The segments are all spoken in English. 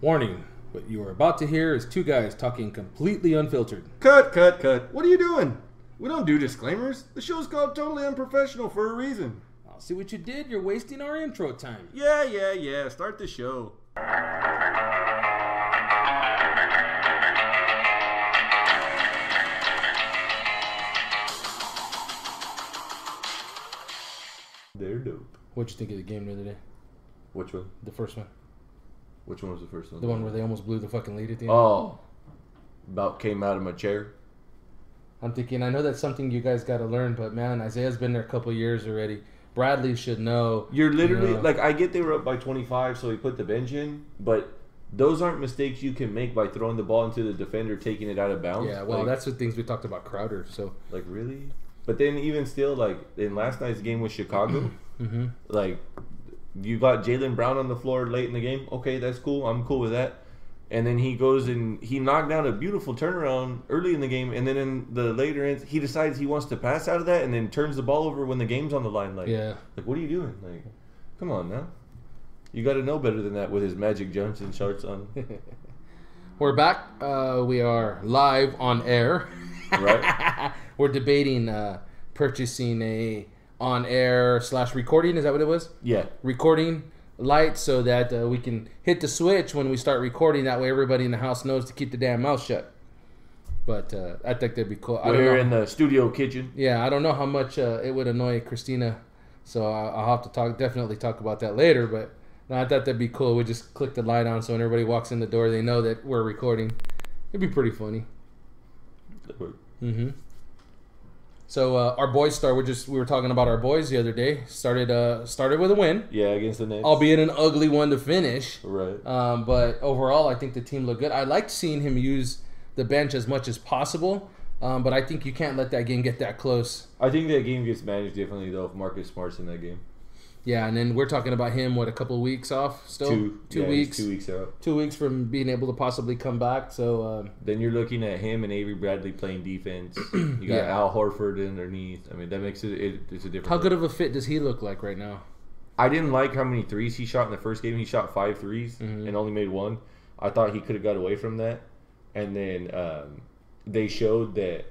Warning, what you are about to hear is two guys talking completely unfiltered. Cut. What are you doing? We don't do disclaimers. The show's called Totally Unprofessional for a reason. I'll see what you did. You're wasting our intro time. Yeah. Start the show. They're dope. What'd you think of the game the other day? Which one? The first one. Which one was the first one? The one where they almost blew the fucking lead at the end. Oh. About came out of my chair. I'm thinking, I know that's something you guys got to learn, but man, Isaiah's been there a couple years already. Bradley should know. You're literally, like, I get they were up by 25, so he put the bench in, but those aren't mistakes you can make by throwing the ball into the defender, taking it out of bounds. Yeah, well, like, that's the things we talked about Crowder, so. Like, really? But then even still, like, in last night's game with Chicago, like, you got Jaylen Brown on the floor late in the game. Okay, that's cool. I'm cool with that. And then he goes and he knocked down a beautiful turnaround early in the game. And then in the later ends, he decides he wants to pass out of that and then turns the ball over when the game's on the line. Like, what are you doing? Like, come on now. You got to know better than that with his Magic Johnson shorts on. We're back. We are live on air. Right. We're debating purchasing a on-air / recording. Is that what it was? Yeah. Recording light so that we can hit the switch when we start recording. That way everybody in the house knows to keep the damn mouth shut. But I think that'd be cool. We're in the studio kitchen. Yeah, I don't know how much it would annoy Christina. So I'll have to definitely talk about that later. But no, I thought that'd be cool. We just click the light on so when everybody walks in the door, they know that we're recording. It'd be pretty funny. So our boys we were talking about our boys the other day. Started with a win. Yeah, against the Knicks. Albeit an ugly one to finish. Right. But overall, I think the team looked good. I liked seeing him use the bench as much as possible. But I think you can't let that game get that close. I think that game gets managed differently, though, if Marcus Smart's in that game. Yeah, and then we're talking about him, a couple of weeks off still? Two weeks. 2 weeks out. 2 weeks from being able to possibly come back. So then you're looking at him and Avery Bradley playing defense. You got Al Horford underneath. I mean, that makes it's a different. How good of a fit does he look like right now? I didn't like how many threes he shot in the first game. He shot 5 threes and only made 1. I thought he could have got away from that. And then they showed that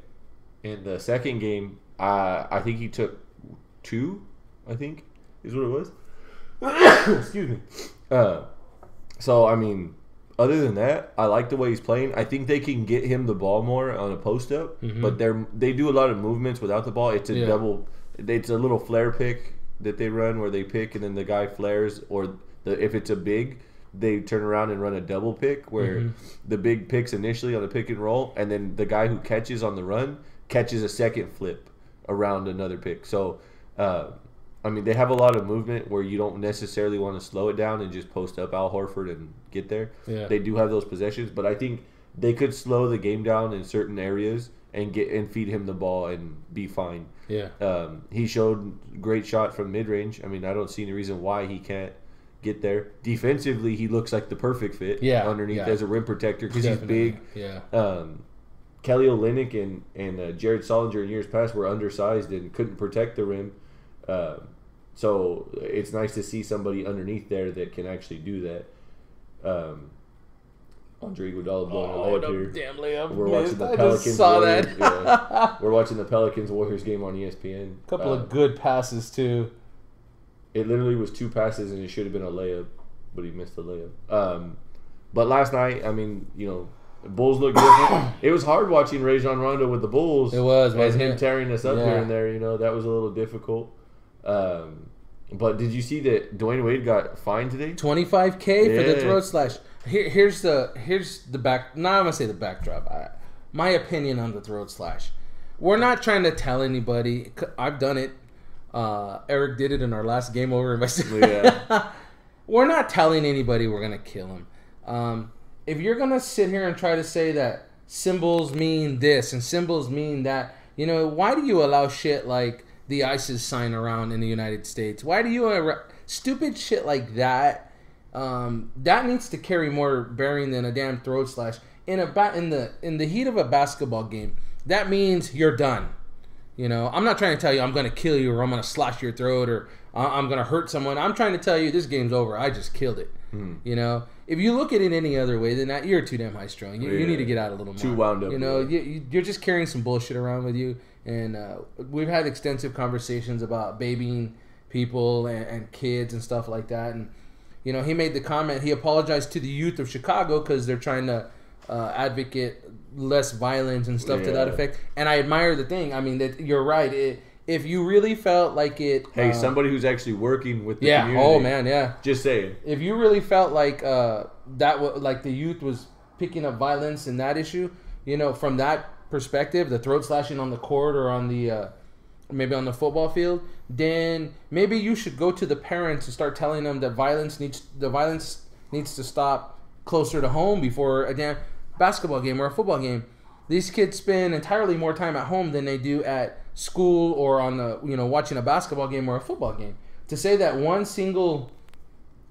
in the second game, I think he took 2, I think. Is what it was. Excuse me. So, I mean, other than that, I like the way he's playing. I think they can get him the ball more on a post-up, but they do a lot of movements without the ball. It's a double. It's a little flare pick that they run where they pick and then the guy flares, or if it's a big, they turn around and run a double pick where the big picks initially on the pick and roll, and then the guy who catches on the run catches a second flip around another pick. So, I mean, they have a lot of movement where you don't necessarily want to slow it down and just post up Al Horford and get there. Yeah. They do have those possessions, but I think they could slow the game down in certain areas and feed him the ball and be fine. Yeah. He showed great shot from mid-range. I mean, I don't see any reason why he can't get there. Defensively, he looks like the perfect fit underneath as a rim protector because he's big. Yeah. Kelly Olynyk and Jared Solinger in years past were undersized and couldn't protect the rim. So it's nice to see somebody underneath there that can actually do that. Andre Iguodala blowing a layup here. Damn layup. We're watching the I Pelicans. just saw Warriors, that. We're watching the Pelicans Warriors game on ESPN. A couple of good passes too. It literally was 2 passes and it should have been a layup, but he missed the layup. But last night, I mean, you know, the Bulls look different. It was hard watching Rajon Rondo with the Bulls. It was, and him tearing us up here and there. You know, that was a little difficult. But did you see that Dwayne Wade got fined today? $25K for the throat slash. Here's the back. Now I'm gonna say the backdrop. My opinion on the throat slash. We're not trying to tell anybody. I've done it. Eric did it in our last game over. We're not telling anybody we're gonna kill him. If you're gonna sit here and try to say that symbols mean this and symbols mean that, you know, why do you allow shit like the ISIS sign around in the United States? Why do you stupid shit like that? That needs to carry more bearing than a damn throat slash in the heat of a basketball game. That means you're done. You know, I'm not trying to tell you I'm going to kill you or I'm going to slash your throat or I'm going to hurt someone. I'm trying to tell you this game's over. I just killed it. You know, if you look at it any other way than that, you're too damn high strung. You need to get out a little more. Too wound up. You know, you're just carrying some bullshit around with you. And we've had extensive conversations about babying people and kids and stuff like that. And, you know, he made the comment, he apologized to the youth of Chicago because they're trying to advocate less violence and stuff to that effect. And I admire the thing. I mean, that you're right. If you really felt like it... Hey, somebody who's actually working with the community. Oh, man, yeah. Just saying. If you really felt like like the youth was picking up violence in that issue, you know, from that perspective, the throat slashing on the court or on the maybe on the football field, then maybe you should go to the parents and start telling them that violence needs to stop closer to home before a damn basketball game or a football game. These kids spend entirely more time at home than they do at school or on the, you know, watching a basketball game or a football game. To say that one single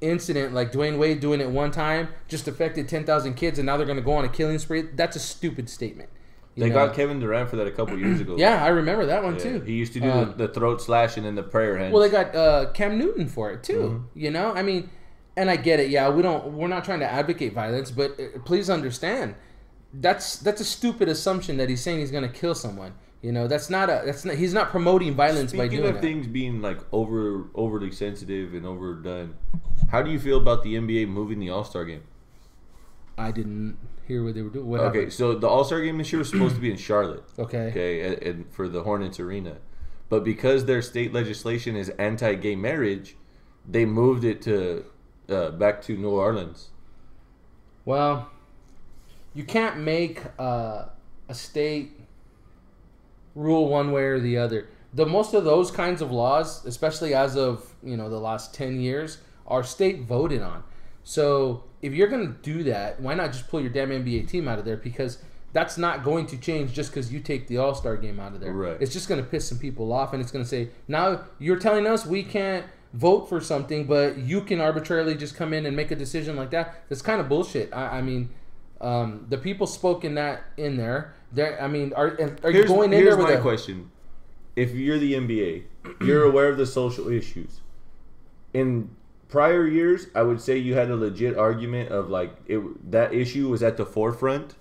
incident like Dwayne Wade doing it one time just affected 10,000 kids and now they're going to go on a killing spree, that's a stupid statement. They got Kevin Durant for that a couple years ago. Yeah, I remember that one too. He used to do the throat slashing and the prayer hands. Well, they got Cam Newton for it too. You know, I mean, and I get it. Yeah, we're not trying to advocate violence, but please understand, that's a stupid assumption that he's saying he's going to kill someone. You know, he's not promoting violence by doing that. Speaking of things being like overly sensitive and overdone, how do you feel about the NBA moving the All-Star game? I didn't hear what they were doing. What okay, happened? so the All-Star game this year was supposed to be in Charlotte. Okay, and for the Hornets Arena, but because their state legislation is anti-gay marriage, they moved it to back to New Orleans. Well, you can't make a state rule one way or the other. Most of those kinds of laws, especially as of, you know, the last 10 years, are state voted on. So if you're going to do that, why not just pull your damn NBA team out of there? Because that's not going to change just because you take the All-Star game out of there. Right. It's just going to piss some people off, and it's going to say, now you're telling us we can't vote for something, but you can arbitrarily just come in and make a decision like that. That's kind of bullshit. I mean, the people spoke in there. I mean, are you going in there with Here's my question. If you're the NBA, you're aware of the social issues. In prior years, I would say you had a legit argument of like that issue was at the forefront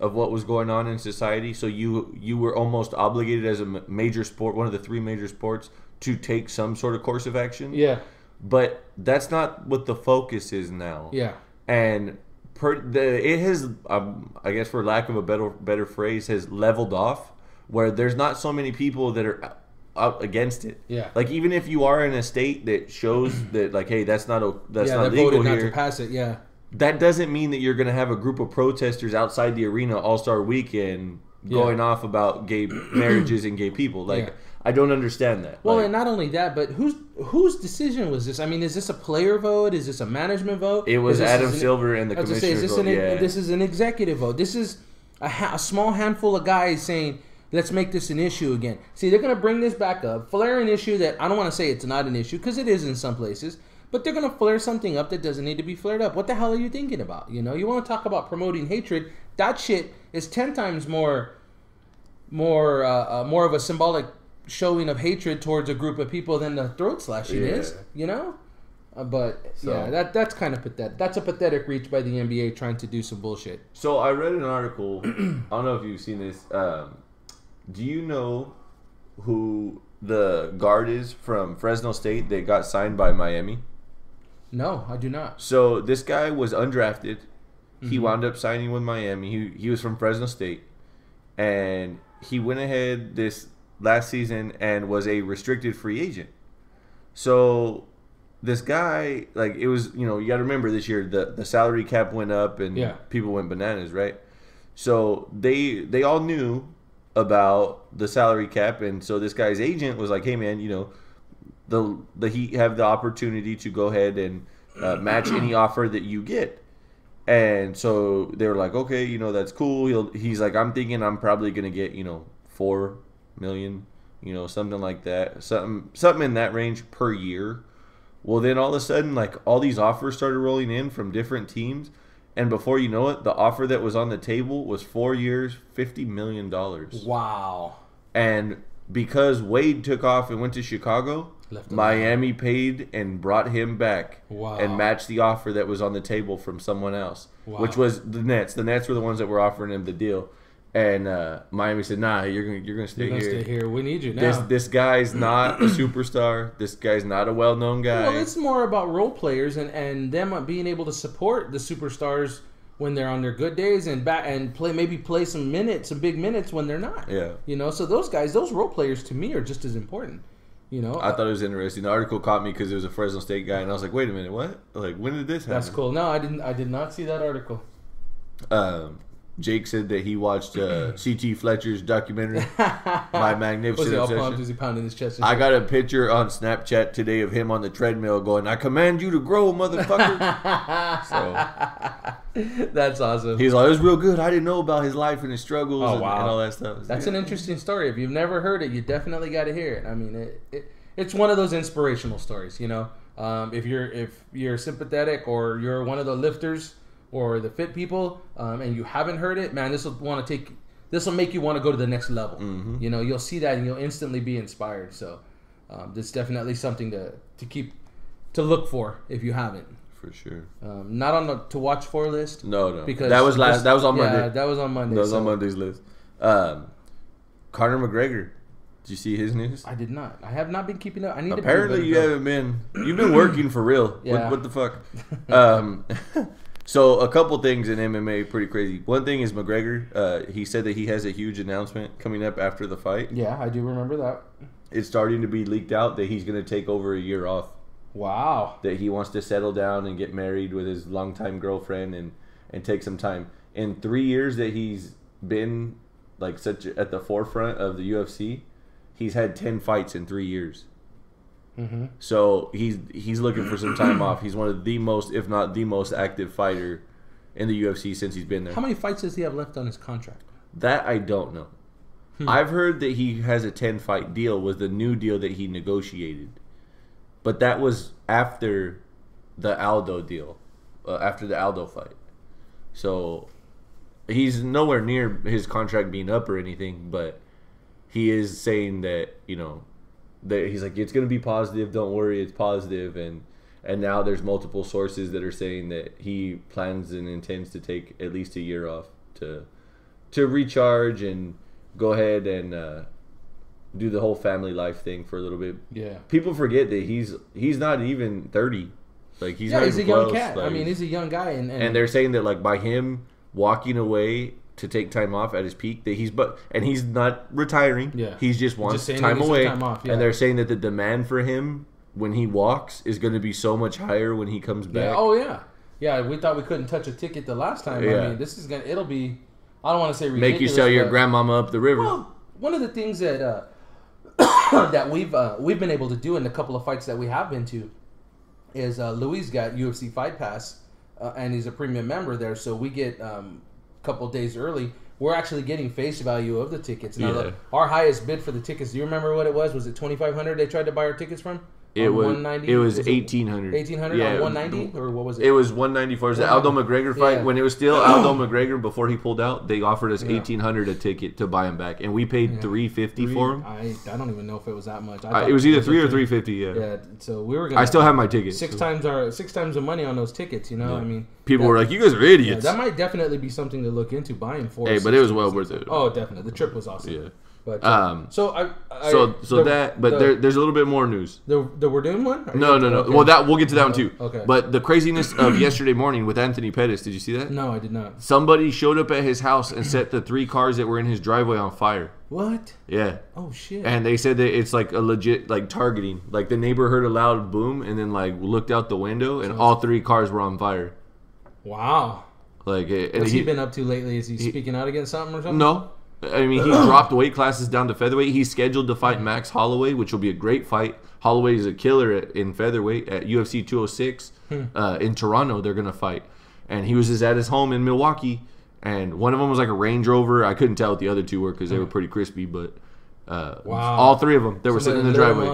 of what was going on in society. So you were almost obligated as a major sport, one of the three major sports, to take some sort of course of action. Yeah. But that's not what the focus is now. Yeah. And it has, I guess for lack of a better phrase, has leveled off, where there's not so many people that are out against it. Yeah. Like even if you are in a state that shows that like, hey, that's not that legal voted here. not to pass it. Yeah. That doesn't mean that you're going to have a group of protesters outside the arena All-Star Weekend going off about gay marriages and gay people. Like I don't understand that. Well, and not only that, but whose decision was this? I mean, is this a player vote? Is this a management vote? It was Adam Silver and the commissioner vote. This is an executive vote. This is a small handful of guys saying, let's make this an issue again. See, they're going to bring this back up, flare an issue that I don't want to say it's not an issue because it is in some places, but they're going to flare something up that doesn't need to be flared up. What the hell are you thinking about? You know, you want to talk about promoting hatred? That shit is 10 times more of a symbolic showing of hatred towards a group of people than the throat slashing is. You know. That's kind of pathetic. That's a pathetic reach by the NBA trying to do some bullshit. So I read an article. I don't know if you've seen this. Do you know who the guard is from Fresno State that got signed by Miami? No, I do not. So this guy was undrafted. He wound up signing with Miami. He was from Fresno State, and he went ahead this last season and was a restricted free agent. So this guy, like, it was, you know, you got to remember this year the salary cap went up and people went bananas, right? So they all knew about the salary cap, and so this guy's agent was like, hey man, you know, he have the opportunity to go ahead and match any offer that you get. And so they were like, okay, you know, that's cool. He's like, I'm thinking I'm probably gonna get, you know, $4 million, you know, something like that, something in that range per year. Well, then all of a sudden, like, all these offers started rolling in from different teams, and before you know it, the offer that was on the table was 4 years, $50 million. Wow. And because Wade took off and went to Chicago, Miami paid and brought him back Wow. and matched the offer that was on the table from someone else, which was the Nets. The Nets were the ones that were offering him the deal. And Miami said, "Nah, you're gonna stay here. Stay here. We need you now." This guy's not a superstar. This guy's not a well-known guy. Well, it's more about role players and them being able to support the superstars when they're on their good days and play some big minutes when they're not. Yeah. You know, so those guys, those role players to me are just as important. You know, I thought it was interesting. The article caught me because it was a Fresno State guy, and I was like, "Wait a minute, what? Like, when did this happen?" That's cool. No, I did not see that article. Jake said that he watched C.T. Fletcher's documentary, My Magnificent Was he all Obsession. pumped? Was he pounding his chest? I got a picture on Snapchat today of him on the treadmill going, "I command you to grow, motherfucker." So that's awesome. he's like, "It was real good. I didn't know about his life and his struggles and all that stuff." That's an interesting story. If you've never heard it, you definitely got to hear it. I mean, it's one of those inspirational stories. You know, if you're sympathetic or you're one of the lifters or the fit people, and you haven't heard it, man, this will make you want to go to the next level. Mm-hmm. You know, you'll see that and you'll instantly be inspired. So, that's definitely something to look for if you haven't. For sure. Not on the to watch for list. No. Because that was on Monday. Yeah, that was on Monday. That was on Monday's list. Conor McGregor. Did you see his news? I did not. I have not been keeping up. I need Apparently, you haven't been. You've been working for real. Yeah. What the fuck? So a couple things in MMA pretty crazy. One thing is McGregor. He said that he has a huge announcement coming up after the fight. Yeah, I do remember that. It's starting to be leaked out that he's going to take over a year off. Wow. That he wants to settle down and get married with his longtime girlfriend and take some time. In 3 years that he's been like such at the forefront of the UFC, he's had 10 fights in 3 years. Mm-hmm. So he's looking for some time off. He's one of the most, if not the most active fighter in the UFC since he's been there. How many fights does he have left on his contract? That I don't know. I've heard that he has a 10-fight deal was the new deal that he negotiated. But that was after the Aldo deal, after the Aldo fight. So he's nowhere near his contract being up or anything, but he is saying that, you know, that he's like, it's going to be positive, don't worry, it's positive. And now there's multiple sources that are saying that he plans and intends to take at least a year off to recharge and go ahead and do the whole family life thing for a little bit. Yeah. People forget that he's not even 30. Like he's not he's even a young close. cat. Like, I mean, he's a young guy, and they're saying that like by him walking away to take time off at his peak, that he's not retiring. Yeah. He just wants time away. Time off, yeah. And they're saying that the demand for him when he walks is going to be so much higher when he comes back. Yeah. Oh yeah. Yeah, we thought we couldn't touch a ticket the last time. Yeah. I mean, it'll be. I don't want to say ridiculous. Make you sell your grandmama up the river. Well, one of the things that that we've been able to do in the couple of fights that we have been to is Louis got UFC Fight Pass and he's a premium member there, so we get a couple of days early. We're actually getting face value of the tickets. Now, our highest bid for the tickets. Do you remember what it was? Was it $2,500? They tried to buy our tickets from. It was $190. It was $1,800. $1,800 on 190 or what was it? It was $194. It was the Aldo McGregor fight when it was still Aldo McGregor before he pulled out. They offered us $1,800 a ticket to buy him back, and we paid $350 for him. I don't even know if it was that much. It was either $3 or $350. Yeah. Yeah. So we were. Gonna I still have my tickets. Six times the money on those tickets. You know, I mean, people were like, "You guys are idiots." Yeah, that might definitely be something to look into buying for. Hey, but it was well worth it. Oh, definitely. The trip was awesome. Yeah. But there's a little bit more news. The we're doing one? No. Okay. Well, we'll get to that one too. Okay. But the craziness of yesterday morning with Anthony Pettis, did you see that? No, I did not. Somebody showed up at his house and set the 3 cars that were in his driveway on fire. What? Yeah. Oh shit. And they said that it's like a legit like targeting. Like the neighbor heard a loud boom and then like looked out the window and all 3 cars were on fire. Wow. Like, what's he been up to lately? Is he speaking out against something or something? No. I mean, he dropped weight classes down to featherweight. He's scheduled to fight Max Holloway, which will be a great fight. Holloway is a killer in featherweight at UFC 206 in Toronto. They're going to fight. And he was just at his home in Milwaukee. And one of them was like a Range Rover. I couldn't tell what the other 2 were because they were pretty crispy. But all 3 of them, they were sitting in the driveway.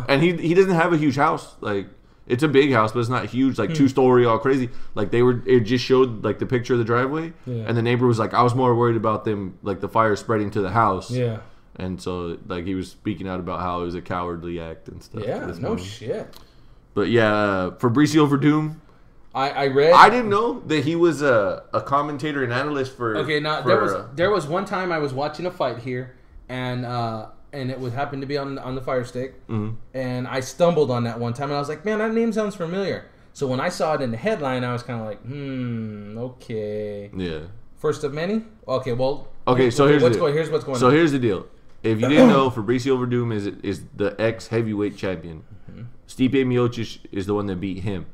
And he doesn't have a huge house. Like, it's a big house, but it's not huge, like 2-story, all crazy. Like it just showed like the picture of the driveway, and the neighbor was like, I was more worried about them, like the fire spreading to the house. Yeah. And so, like, he was speaking out about how it was a cowardly act and stuff. Yeah, no shit. But yeah, Fabricio Verdum. I read. I didn't know that he was a commentator and analyst for. Okay, now there was one time I was watching a fight here, and it would happen to be on the Fire Stick, and I stumbled on that one time, and I was like, man, that name sounds familiar. So when I saw it in the headline, I was kind of like, okay. Yeah. First of many? Okay, well. Okay, so here's what's going on. So here's the deal. If you didn't know, Fabricio Verdum is the ex-heavyweight champion. Stipe Miocic is the one that beat him.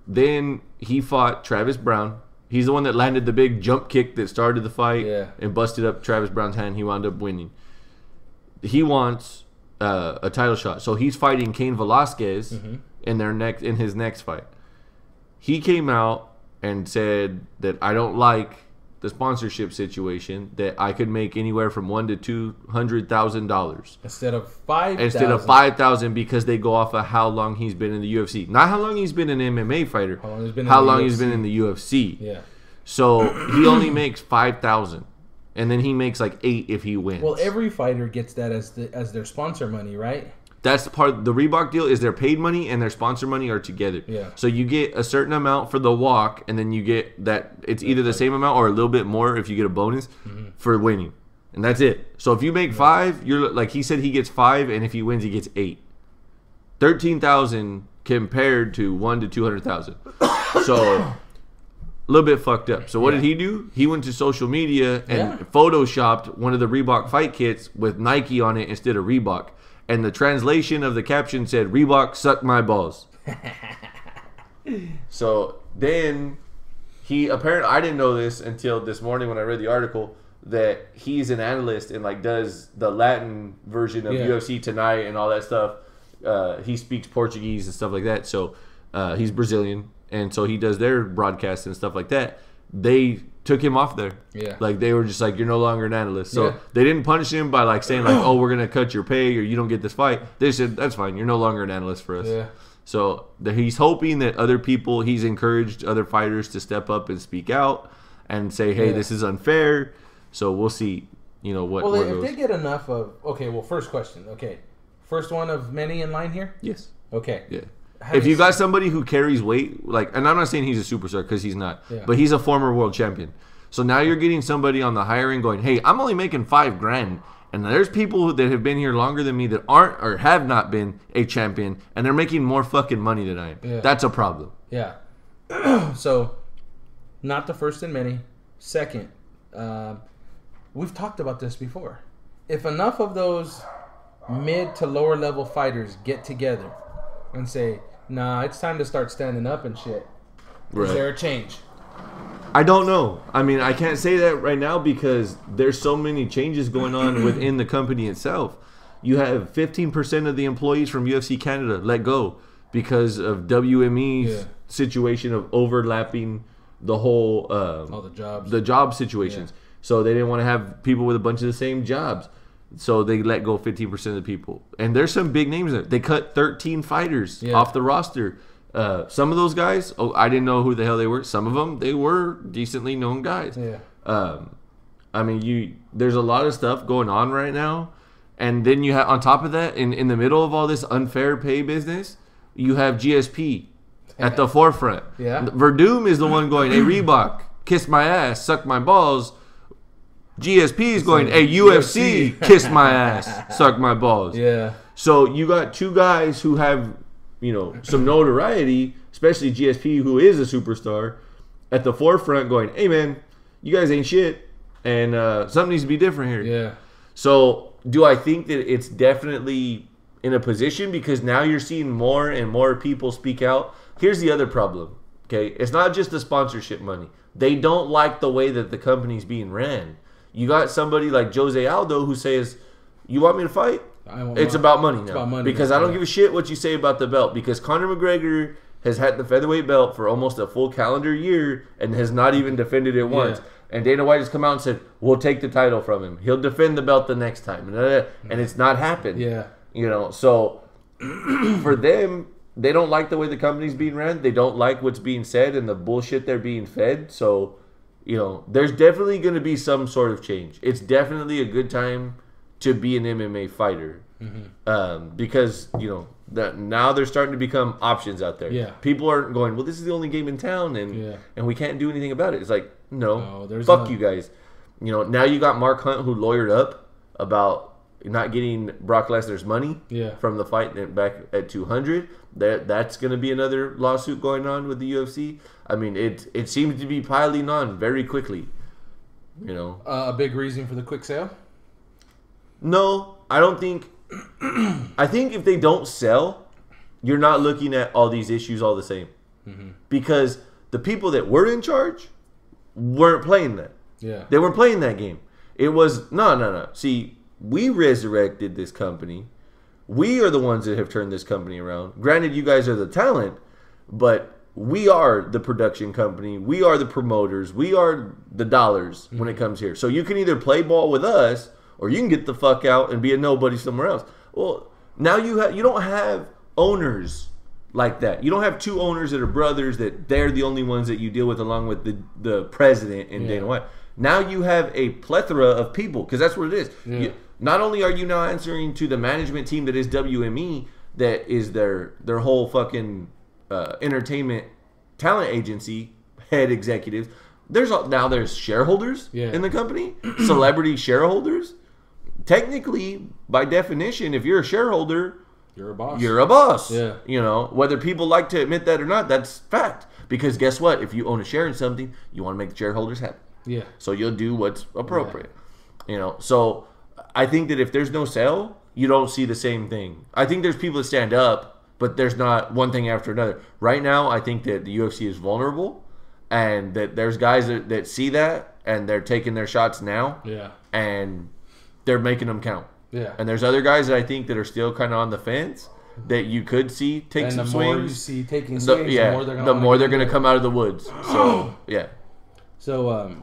Then he fought Travis Brown. He's the one that landed the big jump kick that started the fight and busted up Travis Brown's hand. He wound up winning. He wants a title shot. So he's fighting Cain Velasquez in his next fight. He came out and said that I don't like the sponsorship situation, that I could make anywhere from $1,000 to $200,000 instead of $5,000. Instead of $5,000 because they go off of how long he's been in the UFC, not how long he's been an MMA fighter. How long he's been in the UFC. Yeah. So he only makes $5,000, and then he makes like $8,000 if he wins. Well, every fighter gets that as their sponsor money, right? That's part of the Reebok deal, is their paid money and their sponsor money are together. Yeah. So you get a certain amount for the walk, and then you get that it's either the same amount or a little bit more if you get a bonus for winning. And that's it. So if you make $5,000, you're like he said he gets $5,000, and if he wins he gets $8,000. $13,000 compared to $1,000 to $200,000. So a little bit fucked up. So what did he do? He went to social media and photoshopped one of the Reebok fight kits with Nike on it instead of Reebok. And the translation of the caption said, "Reebok, suck my balls." So then he apparently, I didn't know this until this morning when I read the article, that he's an analyst and like does the Latin version of UFC Tonight and all that stuff. He speaks Portuguese and stuff like that. So he's Brazilian, and so he does their broadcasts and stuff like that. They took him off there. Yeah. Like they were just like, you're no longer an analyst. So they didn't punish him by like saying like, oh, we're going to cut your pay or you don't get this fight. They said, that's fine. You're no longer an analyst for us. Yeah. So he's hoping that he's encouraged other fighters to step up and speak out and say, hey, this is unfair. So we'll see, what. Well, if they get enough of, first question. Okay. First one of many in line here? Yes. Okay. Yeah. If you got somebody who carries weight, and I'm not saying he's a superstar because he's not, but he's a former world champion. So now you're getting somebody on the higher end going, hey, I'm only making $5,000, and there's people that have been here longer than me that aren't or have not been a champion, and they're making more fucking money than I am. Yeah. That's a problem. Yeah. So, not the first in many. Second, we've talked about this before. If enough of those mid to lower level fighters get together and say, nah, it's time to start standing up and shit. Is there a change? I don't know. I mean, I can't say that right now because there's so many changes going on within the company itself. You have 15% of the employees from UFC Canada let go because of WME's situation of overlapping the whole all the job situations. Yeah. So they didn't want to have people with a bunch of the same jobs. So they let go 15% of the people. And there's some big names there. They cut 13 fighters off the roster. Some of those guys, I didn't know who the hell they were. Some of them, they were decently known guys. Yeah. I mean, there's a lot of stuff going on right now. And then you have, on top of that, in the middle of all this unfair pay business, you have GSP at the forefront. Yeah. Verdum is the one going, hey, Reebok, kiss my ass, suck my balls. GSP is going, hey, UFC, kiss my ass, suck my balls. Yeah. So you got two guys who have, some notoriety, especially GSP, who is a superstar, at the forefront going, hey, man, you guys ain't shit, and something needs to be different here. Yeah. So do I think that it's definitely in a position because now you're seeing more and more people speak out? Here's the other problem, okay? It's not just the sponsorship money. They don't like the way that the company's being ran. You got somebody like Jose Aldo who says, you want me to fight? It's about money now. It's about money because I don't give a shit what you say about the belt, because Conor McGregor has had the featherweight belt for almost a full calendar year and has not even defended it once. And Dana White has come out and said, we'll take the title from him. He'll defend the belt the next time. And it's not happened. Yeah. So for them, they don't like the way the company's being ran. They don't like what's being said and the bullshit they're being fed. So, there's definitely going to be some sort of change. It's definitely a good time to be an MMA fighter. Because, now they're starting to become options out there. Yeah. People aren't going, well, this is the only game in town, and we can't do anything about it. It's like, no fuck you guys. Now you got Mark Hunt, who lawyered up about not getting Brock Lesnar's money from the fight back at 200. That's going to be another lawsuit going on with the UFC. I mean, it seems to be piling on very quickly. A big reason for the quick sale? No, I don't think. I think if they don't sell, you're not looking at all these issues all the same. Because the people that were in charge weren't playing that. Yeah. They weren't playing that game. It was, no. See, we resurrected this company. We are the ones that have turned this company around. Granted, you guys are the talent, but we are the production company. We are the promoters. We are the dollars when it comes here. So you can either play ball with us, or you can get the fuck out and be a nobody somewhere else. Well, now you don't have owners like that. You don't have two owners that are brothers that they're the only ones that you deal with, along with the president and Dana White. Now you have a plethora of people, because that's what it is. Yeah. Not only are you now answering to the management team that is WME, that is their whole fucking entertainment talent agency head executives. There's shareholders in the company, celebrity shareholders. Technically, by definition, if you're a shareholder, you're a boss. You're a boss. Yeah. Whether people like to admit that or not, that's fact. Because guess what? If you own a share in something, you want to make the shareholders happy. Yeah. So you'll do what's appropriate. Yeah. So I think that if there's no sale, you don't see the same thing. I think there's people that stand up, but there's not one thing after another. Right now, I think that the UFC is vulnerable, and that there's guys that see that, and they're taking their shots now. Yeah. And they're making them count. Yeah. And there's other guys that I think that are still kind of on the fence that you could see take some swings. And the more you see taking swings, the more they're going to come out of the woods. So, yeah. So,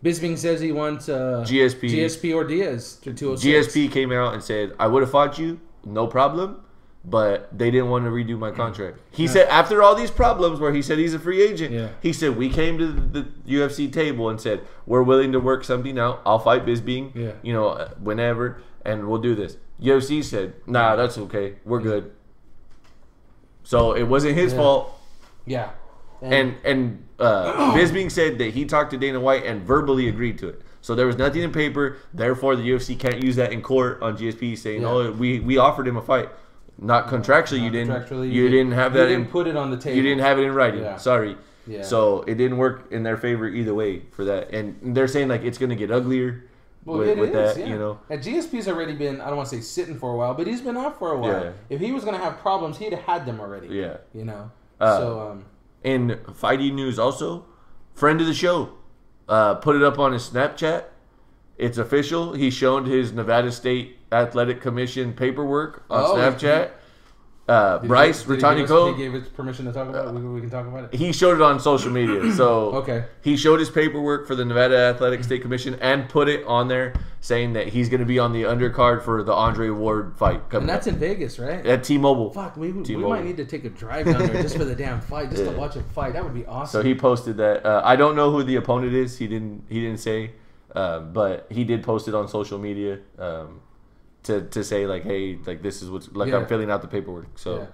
Bisping says he wants GSP or Diaz to 206. GSP came out and said, I would have fought you, no problem, but they didn't want to redo my contract. He said, after all these problems where he said he's a free agent, he said, we came to the UFC table and said, we're willing to work something out. I'll fight Bisping, whenever, and we'll do this. UFC said, nah, that's okay. We're good. So it wasn't his fault. Yeah. And Bisping said that he talked to Dana White and verbally agreed to it. So there was nothing in paper. Therefore, the UFC can't use that in court on GSP saying, "Oh, we offered him a fight." Not contractually, you didn't. You didn't have that. You didn't put it on the table. You didn't have it in writing. Yeah. Sorry. Yeah. So it didn't work in their favor either way for that. And they're saying like it's going to get uglier with that. You know. And GSP's already been, I don't want to say sitting for a while, but he's been off for a while. Yeah. If he was going to have problems, he'd have had them already. Yeah. You know. In fighting news, also, friend of the show, put it up on his Snapchat. It's official. He showed his Nevada State Athletic Commission paperwork on Snapchat. Bryce Ratanico. He gave us permission to talk about it. We can talk about it. He showed it on social media. So okay. He showed his paperwork for the Nevada Athletic State Commission and put it on there saying that he's going to be on the undercard for the Andre Ward fight coming up. And that's in Vegas, right? At T-Mobile. Fuck, we might need to take a drive down there just for the damn fight, just to watch a fight. That would be awesome. So he posted that. I don't know who the opponent is. He didn't say, but he did post it on social media. To say like, hey, like this is what's like. I'm filling out the paperwork. So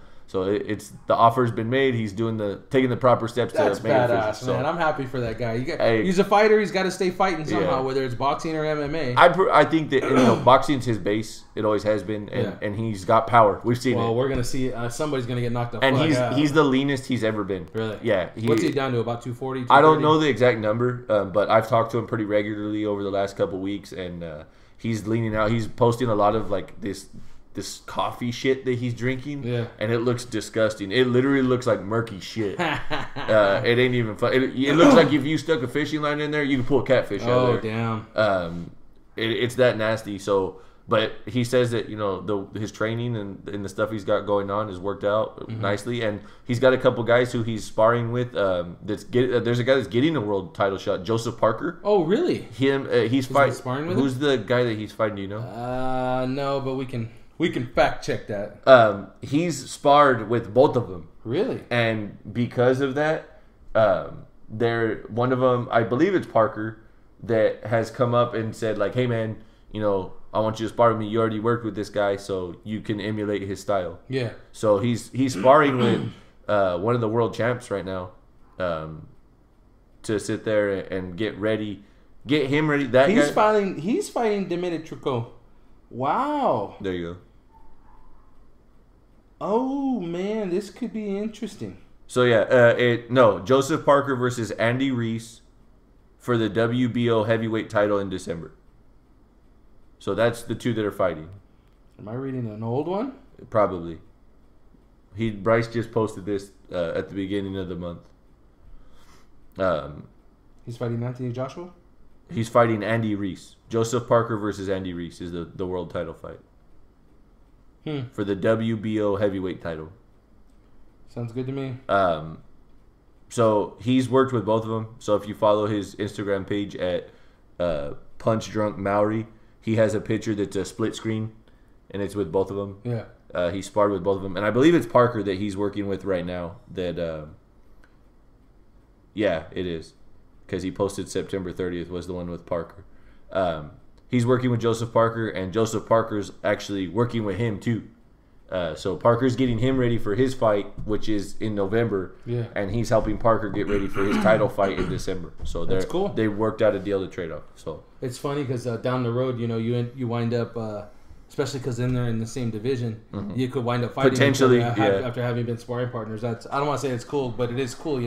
it's the offer's been made. He's taking the proper steps. That's to make badass, man. I'm happy for that guy. He's a fighter. He's got to stay fighting somehow, whether it's boxing or MMA. I think that boxing's his base. It always has been, and he's got power. We've seen it. Well, we're gonna see somebody's gonna get knocked off. And he's the leanest he's ever been. Really? Yeah. What's he down to? About 240? I don't know the exact number, but I've talked to him pretty regularly over the last couple weeks, and he's leaning out. He's posting a lot of like this coffee shit that he's drinking, and it looks disgusting. It literally looks like murky shit. It ain't even fun. It looks like if you stuck a fishing line in there, you could pull a catfish out of there. Oh damn! It's that nasty. So, but he says that his training and the stuff he's got going on has worked out nicely, and he's got a couple guys who he's sparring with. There's a guy that's getting a world title shot, Joseph Parker. Oh really? He's fighting. Sparring with Who's the guy that he's fighting? Do you know? No, but we can fact check that. He's sparred with both of them. Really? And because of that, one of them, I believe it's Parker, that has come up and said like, "Hey man, I want you to spar with me. You already worked with this guy, so you can emulate his style. Yeah. So he's sparring with one of the world champs right now, to sit there and get him ready. He's fighting Dominic Trico. Wow. There you go. Oh man, this could be interesting. So yeah, Joseph Parker versus Andy Reese for the WBO heavyweight title in December. So that's the two that are fighting. Am I reading an old one? Probably. Bryce just posted this at the beginning of the month. He's fighting Anthony Joshua? He's fighting Andy Reese. Joseph Parker versus Andy Reese is the world title fight. For the WBO heavyweight title. Sounds good to me. So he's worked with both of them. So if you follow his Instagram page at Punch Drunk Maori, he has a picture that's a split screen, and it's with both of them. Yeah. He sparred with both of them, and I believe it's Parker that he's working with right now. Yeah, it is, because he posted September 30th was the one with Parker. He's working with Joseph Parker, and Joseph Parker's actually working with him too. So Parker's getting him ready for his fight, which is in November. Yeah. And he's helping Parker get ready for his title fight in December. So that's cool. They worked out a deal to trade off. So it's funny because down the road, you wind up, especially because then they're in the same division, you could wind up fighting potentially after having been sparring partners. I don't want to say it's cool, but it is cool.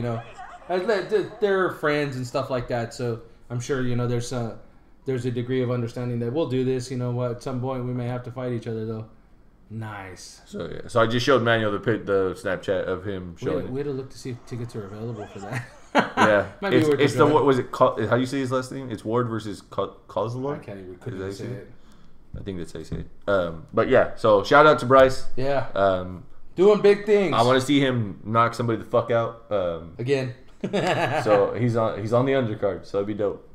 They're friends and stuff like that. So I'm sure there's a degree of understanding that we'll do this. At some point we may have to fight each other though. Nice. So yeah. So I just showed Manuel the Snapchat of him showing. We had to look to see if tickets are available for that. Yeah. It's the what was it? How do you say his last name? It's Ward versus Kozlov. I can't even couldn't say it. I think that's how you say it. But yeah. So shout out to Bryce. Yeah. Doing big things. I want to see him knock somebody the fuck out. Again. So he's on the undercard. So that'd be dope.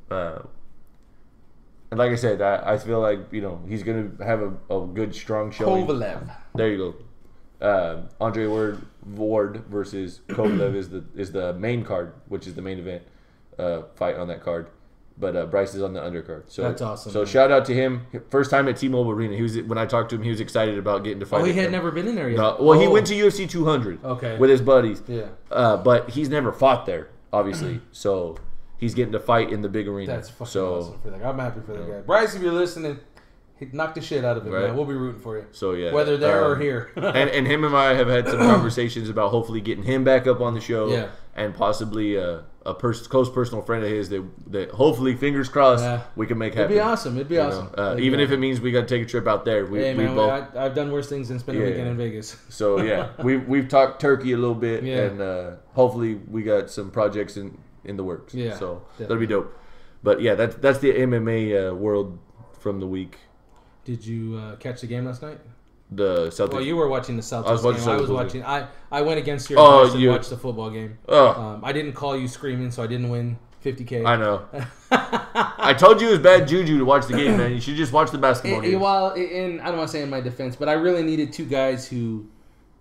And like I said, I feel like he's gonna have a good strong showing. Kovalev. There you go. Andre Ward versus Kovalev is the main card, which is the main event fight on that card. But Bryce is on the undercard. So that's awesome. So man. Shout out to him. First time at T-Mobile Arena. When I talked to him, he was excited about getting to fight. Oh, he had never been in there yet. No, well, he went to UFC 200. With his buddies. Yeah. But he's never fought there, obviously. So. He's getting to fight in the big arena. That's fucking awesome for that guy. I'm happy for that guy. Bryce, if you're listening, knock the shit out of it, man. We'll be rooting for you. So, yeah. Whether there or here. and him and I have had some conversations about hopefully getting him back up on the show. Yeah. And possibly a close personal friend of his that hopefully, fingers crossed, we can make happen. It'd be awesome. Even if it means we got to take a trip out there. I've done worse things than spend a weekend in Vegas. So, yeah. we've talked turkey a little bit. Yeah. And hopefully we got some projects in the works. Yeah, so that'll be dope. But yeah, that's the MMA world from the week. Did you catch the game last night? The Celtics. Well, you were watching the Celtics game. I was watching. I went against your advice and watched the football game. I didn't call you screaming, so I didn't win $50K. I know. I told you it was bad juju to watch the game, man. You should just watch the basketball game. Well, I don't want to say in my defense, but I really needed two guys who,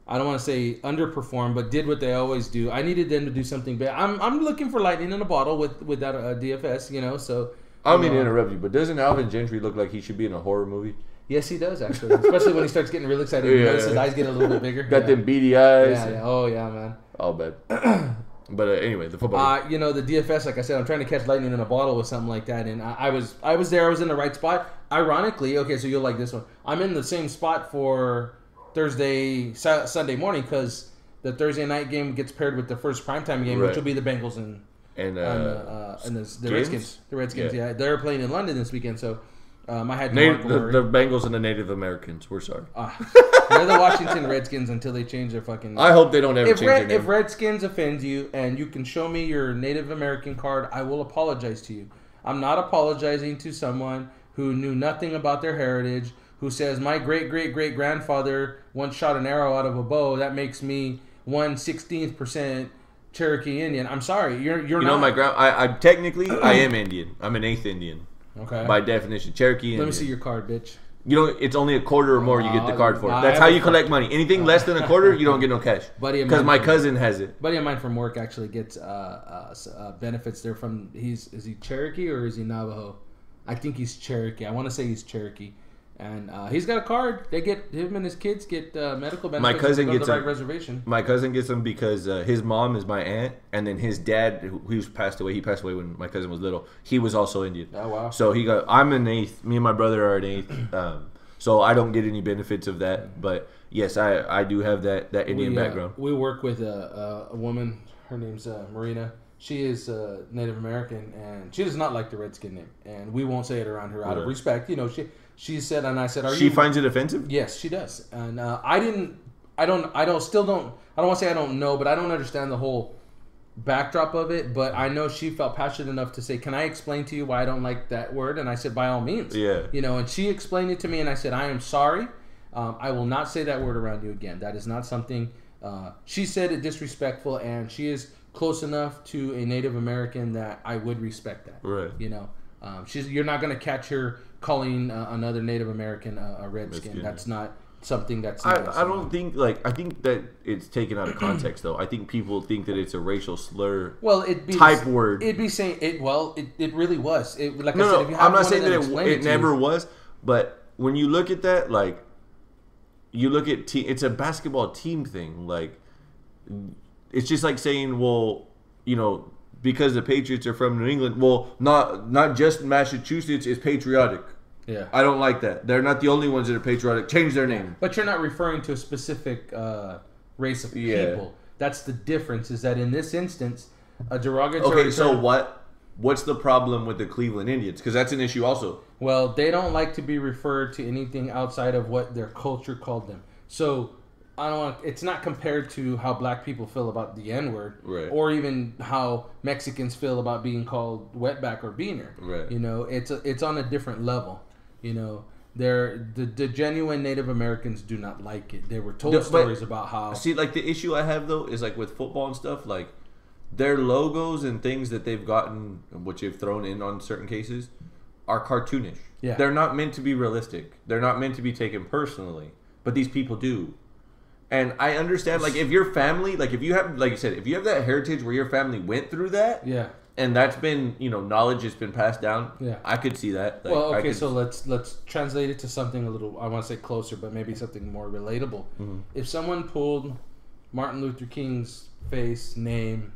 I don't want to say underperformed, but did what they always do. I needed them to do something big. I'm looking for lightning in a bottle with that DFS, So I don't mean to interrupt you, but doesn't Alvin Gentry look like he should be in a horror movie? Yes, he does actually, especially when he starts getting really excited. You notice his eyes get a little bit bigger. Got them beady eyes. Yeah. Oh yeah, man. All bad. But anyway, the football. The DFS, like I said, I'm trying to catch lightning in a bottle with something like that, and I was there. I was in the right spot. Ironically, okay, so you'll like this one. I'm in the same spot for Thursday, Sunday morning because the Thursday night game gets paired with the first primetime game, which will be the Bengals and the Redskins. The Redskins, yeah, they're playing in London this weekend, so I had the Bengals and the Native Americans. We're sorry. They're the Washington Redskins until they change their fucking. I hope they don't ever change their name. If Redskins offends you and you can show me your Native American card, I will apologize to you. I'm not apologizing to someone who knew nothing about their heritage, who says my great-great-great-grandfather once shot an arrow out of a bow. That makes me 1/16% Cherokee Indian. I'm sorry, you're not. Know, my I technically I am Indian. I'm an eighth Indian. Okay. By definition, Cherokee Indian. Let me see your card, bitch. It's only a quarter or more you get the card for. That's how you collect money. Anything less than a quarter, you don't get no cash. Because my cousin has it. Buddy of mine from work actually gets benefits there from. Is he Cherokee or is he Navajo? I think he's Cherokee. I want to say he's Cherokee. And he's got a card. They get him and his kids get medical benefits. My cousin gets the right reservation. My cousin gets them because his mom is my aunt, and then his dad, who's passed away. He passed away when my cousin was little. He was also Indian. Oh wow! So he got. I'm an eighth. Me and my brother are an eighth. So I don't get any benefits of that. But yes, I do have that Indian background. We work with a woman. Her name's Marina. She is Native American, and she does not like the Redskin name, and we won't say it around her out of respect. You know, she said, and I said, "Are you?" She finds it offensive. Yes, she does, and I don't want to say I don't know, but I don't understand the whole backdrop of it. But I know she felt passionate enough to say, "Can I explain to you why I don't like that word?" And I said, "By all means." Yeah. You know, and she explained it to me, and I said, "I am sorry. I will not say that word around you again. That is not something." She said it disrespectful, and she is close enough to a Native American that I would respect that. Right. You know, you're not going to catch her calling another Native American a redskin. That's not something that's. I don't think I think that it's taken out of context though. I think people think that it's a racial slur. Well, it'd be type word. It'd be saying it. Well, it really was. If you I'm not saying that it never was, but when you look at that, like, you look at it's a basketball team thing. Like, it's just like saying, well, you know, because the Patriots are from New England, well, not just Massachusetts is patriotic. Yeah. I don't like that. They're not the only ones that are patriotic. Change their name. But you're not referring to a specific race of people. That's the difference, is that in this instance, a derogatory Okay, so what's the problem with the Cleveland Indians? Because that's an issue also. Well, they don't like to be referred to anything outside of what their culture called them. So it's not compared to how black people feel about the N-word, right, or even how Mexicans feel about being called wetback or beaner. Right. You know, it's on a different level. You know, the genuine Native Americans do not like it. They were told stories about how. See, like, the issue I have though is like with football and stuff, like their logos and things that they've gotten, which they've thrown in on certain cases, are cartoonish. Yeah. They're not meant to be realistic. They're not meant to be taken personally. But these people do. And I understand, like, if your family, like, if you have, like you said, if you have that heritage where your family went through that, yeah, and that's been, you know, knowledge has been passed down, yeah, I could see that. Like, well, okay, so let's translate it to something a little, I want to say closer, but maybe something more relatable. Mm-hmm. If someone pulled Martin Luther King's face, name,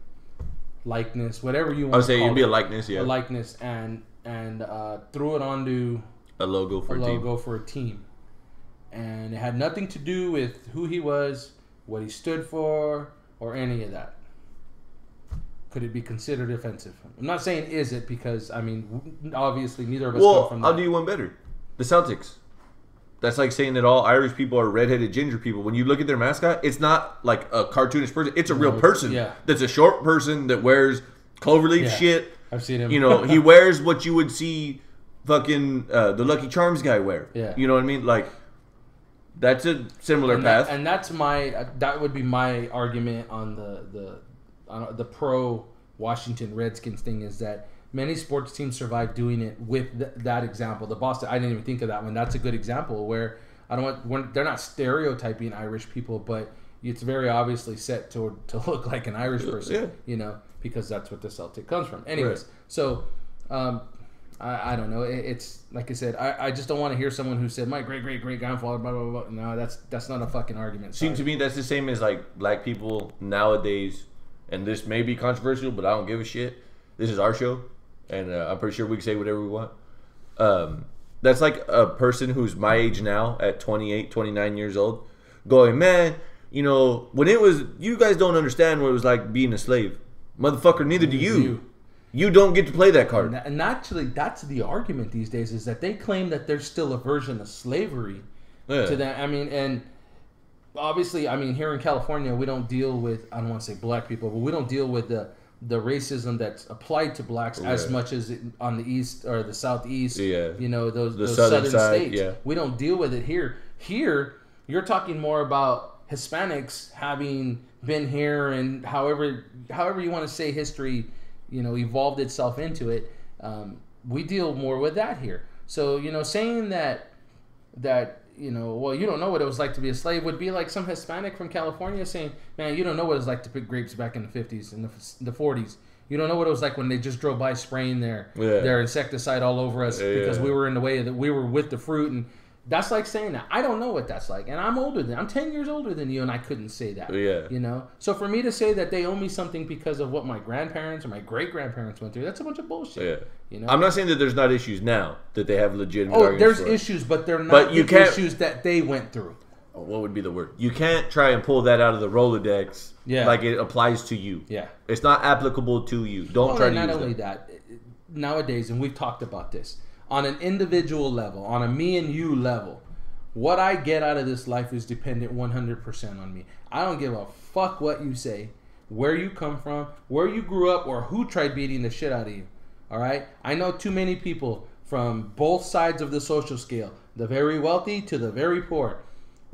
likeness, whatever you want to call it. I would say it'd be a likeness, yeah. A likeness, and threw it onto a logo for a team. And it had nothing to do with who he was, what he stood for, or any of that. Could it be considered offensive? I'm not saying is it, because, I mean, obviously neither of us come from that. I'll do you one better. The Celtics. That's like saying that all Irish people are redheaded ginger people. When you look at their mascot, it's not like a cartoonish person. It's a real person. Yeah. That's a short person that wears cloverleaf shit. I've seen him. You know, he wears what you would see fucking the Lucky Charms guy wear. Yeah. You know what I mean? Like, that's a similar path. That would be my argument on the pro Washington Redskins thing, is that many sports teams survive doing it with that example. The Boston, I didn't even think of that one. That's a good example where they're not stereotyping Irish people, but it's very obviously set to look like an Irish person. Yeah. You know, because that's what the Celtic comes from. Anyways, right. So I don't know. It's like I said. I just don't want to hear someone who said my great grandfather. Blah blah blah. No, that's not a fucking argument. Seems to me that's the same as like black people nowadays. And this may be controversial, but I don't give a shit. This is our show, and I'm pretty sure we can say whatever we want. That's like a person who's my age now, at 28, 29 years old, going, man, you know, when it was, you guys don't understand what it was like being a slave. Motherfucker, neither do you. You don't get to play that card. And actually, that's the argument these days, is that they claim that there's still a version of slavery to that. I mean, and obviously, I mean, here in California, we don't deal with, I don't want to say black people, but we don't deal with the racism that's applied to blacks as much as on the east or the southeast. Yeah. You know, those southern states. Yeah. We don't deal with it here. Here, you're talking more about Hispanics having been here, and however you want to say history, you know, evolved itself into it. We deal more with that here. So, you know, saying that you know, well, you don't know what it was like to be a slave would be like some Hispanic from California saying, man, you don't know what it was like to pick grapes back in the 50s and the 40s. You don't know what it was like when they just drove by spraying their insecticide all over us because we were in the way that we were with the fruit. And that's like saying that. I don't know what that's like. And I'm 10 years older than you, and I couldn't say that. Yeah. You know? So for me to say that they owe me something because of what my grandparents or my great-grandparents went through, that's a bunch of bullshit. Yeah. You know? I'm not saying that there's not issues now, that they have legitimate arguments there's issues, but they're not issues that they went through. What would be the word? You can't try and pull that out of the Rolodex like it applies to you. Yeah. It's not applicable to you. Don't try to use that. Not only that, nowadays, and we've talked about this, on an individual level, on a me and you level, what I get out of this life is dependent 100% on me. I don't give a fuck what you say, where you come from, where you grew up, or who tried beating the shit out of you. All right? I know too many people from both sides of the social scale, the very wealthy to the very poor.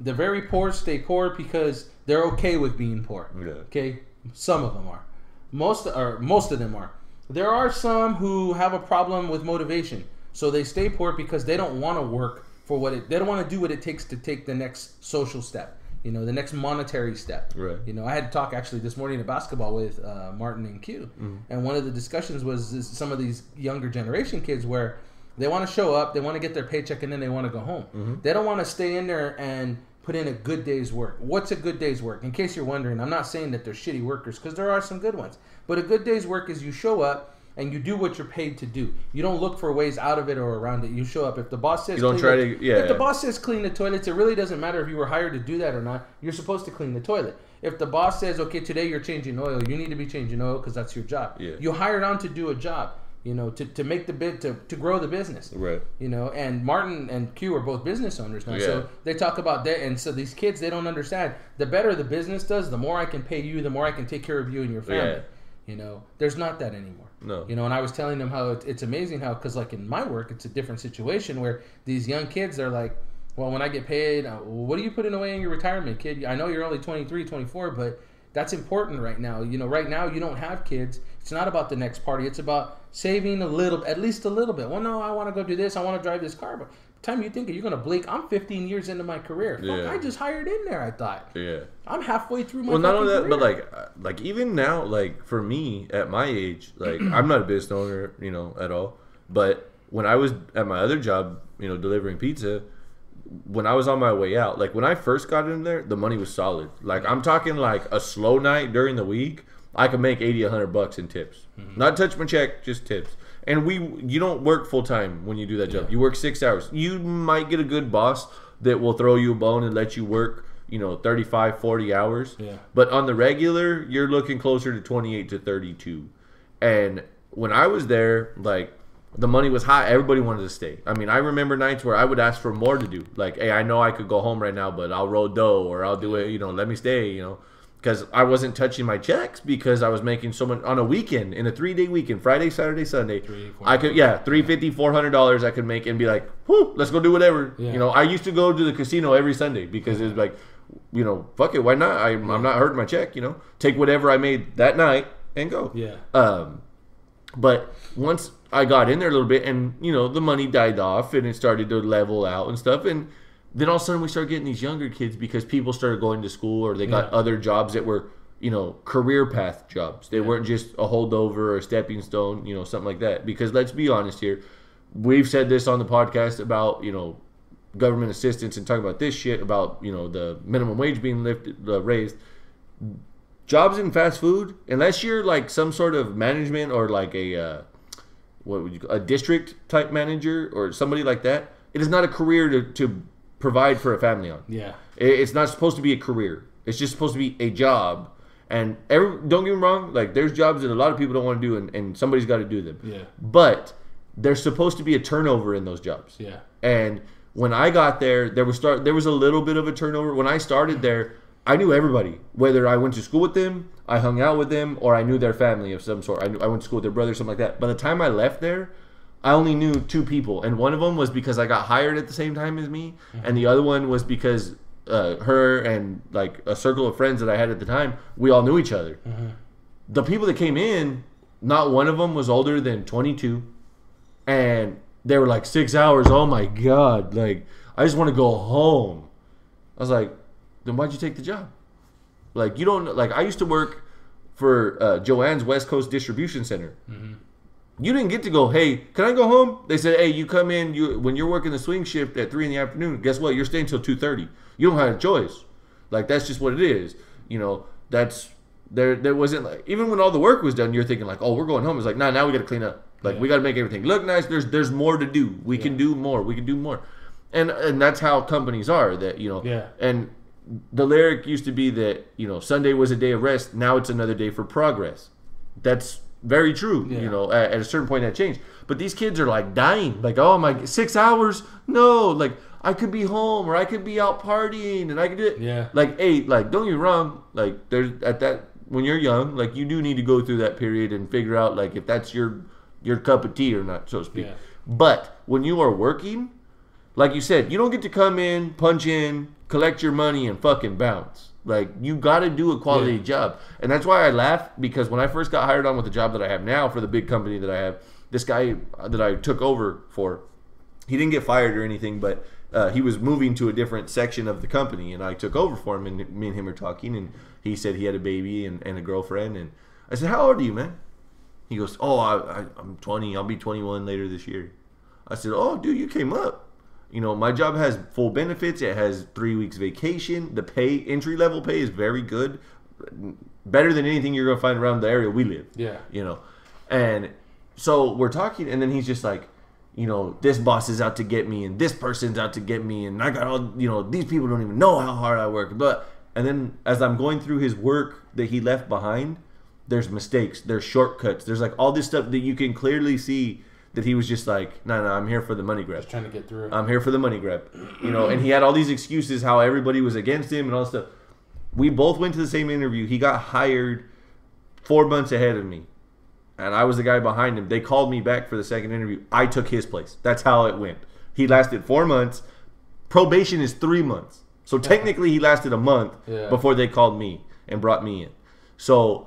The very poor stay poor because they're okay with being poor. Yeah. Okay? Some of them are. Most of them are. There are some who have a problem with motivation. So they stay poor because they don't want to work for they don't want to do what it takes to take the next social step, you know, the next monetary step. Right. You know, I had to talk actually this morning in basketball with Martin and Q, and one of the discussions was some of these younger generation kids where they want to show up, they want to get their paycheck, and then they want to go home. They don't want to stay in there and put in a good day's work. What's a good day's work? In case you're wondering, I'm not saying that they're shitty workers because there are some good ones, but a good day's work is you show up and you do what you're paid to do. You don't look for ways out of it or around it. You show up. If the boss says if the boss says clean the toilets, it really doesn't matter if you were hired to do that or not. You're supposed to clean the toilet. If the boss says, okay, today you're changing oil, you need to be changing oil because that's your job. Yeah. You hired on to do a job, you know, to make the bid to grow the business. Right. You know, and Martin and Q are both business owners now. So they talk about that, and so these kids, they don't understand. The better the business does, the more I can pay you, the more I can take care of you and your family. Yeah. You know, there's not that anymore. No. You know, and I was telling them how it's amazing how, because like in my work, it's a different situation where these young kids are like, well, when I get paid, what are you putting away in your retirement, kid? I know you're only 23, 24, but that's important right now. You know, right now you don't have kids. It's not about the next party. It's about saving at least a little bit. Well, no, I want to go do this. I want to drive this car. But by the time you think you're going to blink, I'm 15 years into my career. Fuck, I just hired in there, I thought. Yeah. I'm halfway through my Well, not only that, career. but like even now, like for me at my age, like I'm not a business owner, you know, at all. But when I was at my other job, you know, delivering pizza, when I was on my way out, like when I first got in there, the money was solid. Like I'm talking like a slow night during the week, I could make $80-100 in tips. Not touch my check, just tips. And you don't work full time when you do that job. You work 6 hours. You might get a good boss that will throw you a bone and let you work, you know, 35, 40 hours. Yeah. But on the regular, you're looking closer to 28 to 32. And when I was there, like the money was high. Everybody wanted to stay. I mean, I remember nights where I would ask for more to do. Like, hey, I know I could go home right now, but I'll roll dough or I'll do it, you know, let me stay, you know. Because I wasn't touching my checks because I was making so much on a weekend, in a 3-day weekend, Friday, Saturday, Sunday. I could, $350, $400 I could make and be like, whoo, let's go do whatever. Yeah. You know, I used to go to the casino every Sunday because it was like, you know, fuck it, why not? I'm not hurting my check, you know. Take whatever I made that night and go. Yeah. But once I got in there a little bit and, you know, the money died off and it started to level out and stuff, and then all of a sudden we started getting these younger kids because people started going to school or they got other jobs that were, you know, career path jobs. They weren't just a holdover or a stepping stone, you know, something like that. Because let's be honest here, we've said this on the podcast about, you know, government assistance and talking about this shit about, you know, the minimum wage being raised. Jobs in fast food, unless you're like some sort of management or like a district type manager or somebody like that, it is not a career to provide for a family on. Yeah. It's not supposed to be a career. It's just supposed to be a job. And don't get me wrong, like there's jobs that a lot of people don't want to do and somebody's got to do them. Yeah. But there's supposed to be a turnover in those jobs. Yeah. And when I got there, there was a little bit of a turnover. When I started there, I knew everybody. Whether I went to school with them, I hung out with them, or I knew their family of some sort. I went to school with their brother, something like that. By the time I left there, I only knew 2 people, and one of them was because I got hired at the same time as me, and the other one was because her and like a circle of friends that I had at the time, we all knew each other. The people that came in, not one of them was older than 22, and they were like 6 hours. Oh my god! Like I just want to go home. I was like, then why'd you take the job? Like you don't like. I used to work for Joanne's West Coast Distribution Center. Mm-hmm. You didn't get to go, hey, can I go home? They said, hey, you come in, when you're working the swing shift at 3 in the afternoon, guess what? You're staying till 2:30. You don't have a choice. Like, that's just what it is. You know, there wasn't, like, even when all the work was done, you're thinking, like, oh, we're going home. It's like, nah, now we got to clean up. Like, we got to make everything look nice. There's more to do. We can do more. We can do more. And that's how companies are, that, you know. Yeah. And the lyric used to be that, you know, Sunday was a day of rest. Now it's another day for progress. That's very true. Yeah. You know, at a certain point that changed. But these kids are like dying. Like, oh my, 6 hours? No. Like, I could be home or I could be out partying and I could do it. Yeah. Like, hey, like, don't get me wrong. Like, there's at that, when you're young, like, you do need to go through that period and figure out, like, if that's your cup of tea or not, so to speak. Yeah. But when you are working, like you said, you don't get to come in, punch in, collect your money, and fucking bounce. Like, you got to do a quality job. And that's why I laugh, because when I first got hired on with the job that I have now for the big company that I have, this guy that I took over for, he didn't get fired or anything, but he was moving to a different section of the company, and I took over for him, and me and him were talking, and he said he had a baby and a girlfriend, and I said, how old are you, man? He goes, oh, I'm 20. I'll be 21 later this year. I said, oh, dude, you came up. You know, my job has full benefits. It has 3 weeks vacation. The pay, entry-level pay is very good. Better than anything you're going to find around the area we live. Yeah. You know, and so we're talking, and then he's just like, you know, this boss is out to get me, and this person's out to get me, and I got all, you know, these people don't even know how hard I work. And then as I'm going through his work that he left behind, there's mistakes, there's shortcuts, there's like all this stuff that you can clearly see that he was just like, no, I'm here for the money grab. Just trying to get through. I'm here for the money grab. You know, and he had all these excuses how everybody was against him and all this stuff. We both went to the same interview. He got hired 4 months ahead of me. And I was the guy behind him. They called me back for the second interview. I took his place. That's how it went. He lasted 4 months. Probation is 3 months. So technically he lasted a month before they called me and brought me in. So,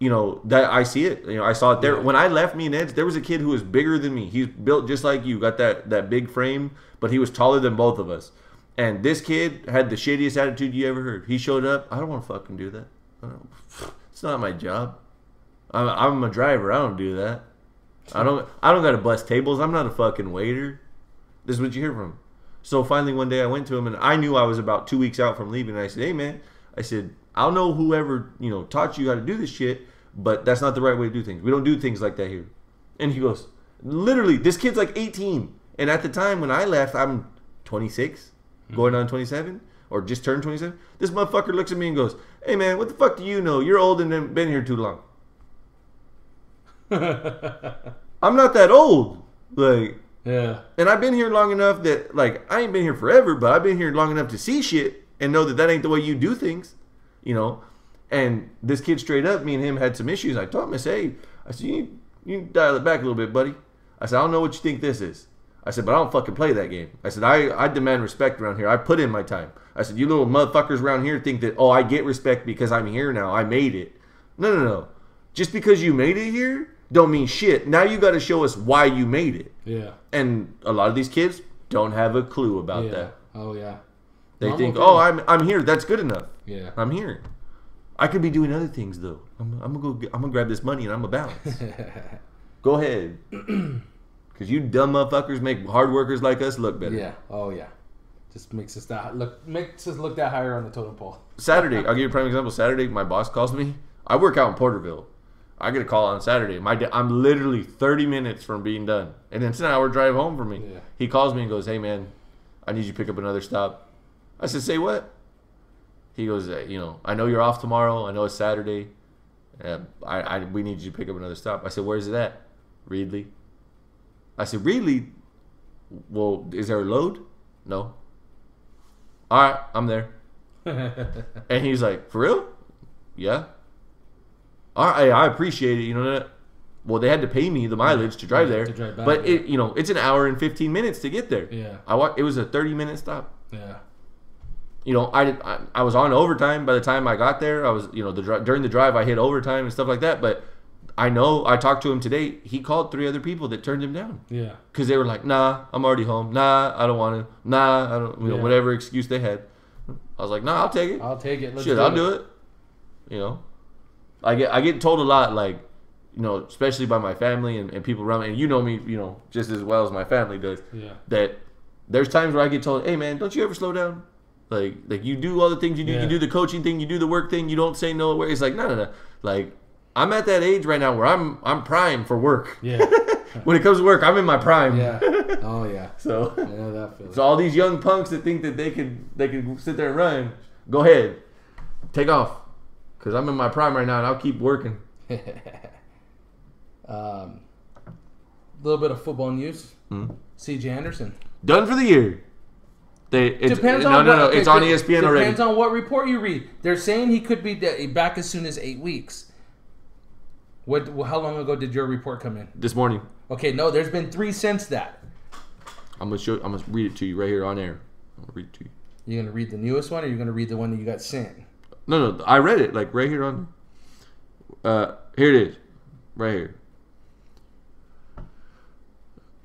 you know, that I see it. You know, I saw it there. When I left me and Ed's, there was a kid who was bigger than me. He's built just like you, got that big frame, but he was taller than both of us. And this kid had the shittiest attitude you ever heard. He showed up. I don't want to fucking do that. It's not my job. I'm a driver. I don't do that. I don't got to bust tables. I'm not a fucking waiter. This is what you hear from him. So finally one day I went to him, and I knew I was about 2 weeks out from leaving. And I said, hey, man, I said, I'll know whoever, you know, taught you how to do this shit, but that's not the right way to do things. We don't do things like that here. And he goes, literally, this kid's like 18. And at the time when I left, I'm 26, going on 27, or just turned 27. This motherfucker looks at me and goes, hey, man, what the fuck do you know? You're old and been here too long. I'm not that old. Like, yeah. And I've been here long enough that, like, I ain't been here forever, but I've been here long enough to see shit and know that ain't the way you do things, you know. And this kid straight up, me and him had some issues. I told him, I said, hey, you need to dial it back a little bit, buddy. I said, I don't know what you think this is. I said, but I don't fucking play that game. I said, I demand respect around here. I put in my time. I said, you little motherfuckers around here think that, oh, I get respect because I'm here now. I made it. No. Just because you made it here don't mean shit. Now you got to show us why you made it. Yeah. And a lot of these kids don't have a clue about that. Oh, yeah. They think, oh, I'm here. That's good enough. Yeah. I'm here. I could be doing other things though. I'm gonna grab this money and I'm gonna bounce. Go ahead. Because you dumb motherfuckers make hard workers like us look better. Yeah. Oh yeah. Just makes us look that higher on the totem pole. Saturday, I'll give you a prime example. Saturday, my boss calls me. I work out in Porterville. I get a call on Saturday. I'm literally 30 minutes from being done, and it's an hour drive home for me. Yeah. He calls me and goes, "Hey man, I need you to pick up another stop." I said, "Say what?" He goes, "You know, I know you're off tomorrow. I know it's Saturday. We need you to pick up another stop." I said, "Where's it at?" "Reedley." I said, "Reedley? Well, is there a load?" "No." "All right, I'm there." And he's like, "For real?" "Yeah." "All right, I appreciate it. You know that." Well, they had to pay me the mileage to drive there, back, but it's an hour and 15 minutes to get there. Yeah. It was a 30-minute stop. Yeah. You know, I was on overtime by the time I got there. I was, during the drive I hit overtime and stuff like that. But I talked to him today. He called 3 other people that turned him down. Yeah. Because they were like, "Nah, I'm already home. Nah, I don't want to. Nah, I don't." Whatever excuse they had. I was like, "Nah, I'll take it. I'll take it. I'll do it." You know. I get told a lot, like, you know, especially by my family and people around me, and you know me, you know, just as well as my family does. Yeah. That there's times where I get told, "Hey, man, don't you ever slow down? Like you do all the things you do. You do the coaching thing. You do the work thing. You don't say no." It's like no. Like I'm at that age right now where I'm prime for work. Yeah. When it comes to work, I'm in my prime. Yeah. Oh yeah. So I know that feeling. So all these young punks that think that they can sit there and run, go ahead, take off, because I'm in my prime right now and I'll keep working. Little bit of football news. C.J. Anderson done for the year. Depends on it's on ESPN already. Depends on what report you read. They're saying he could be back as soon as 8 weeks. How long ago did your report come in? This morning. Okay, no, there's been 3 since that. I'm gonna read it to you right here on air. I'm gonna read it to you. You gonna read the newest one, or you gonna read the one that you got sent? No, I read it like right here on. Here it is, right here.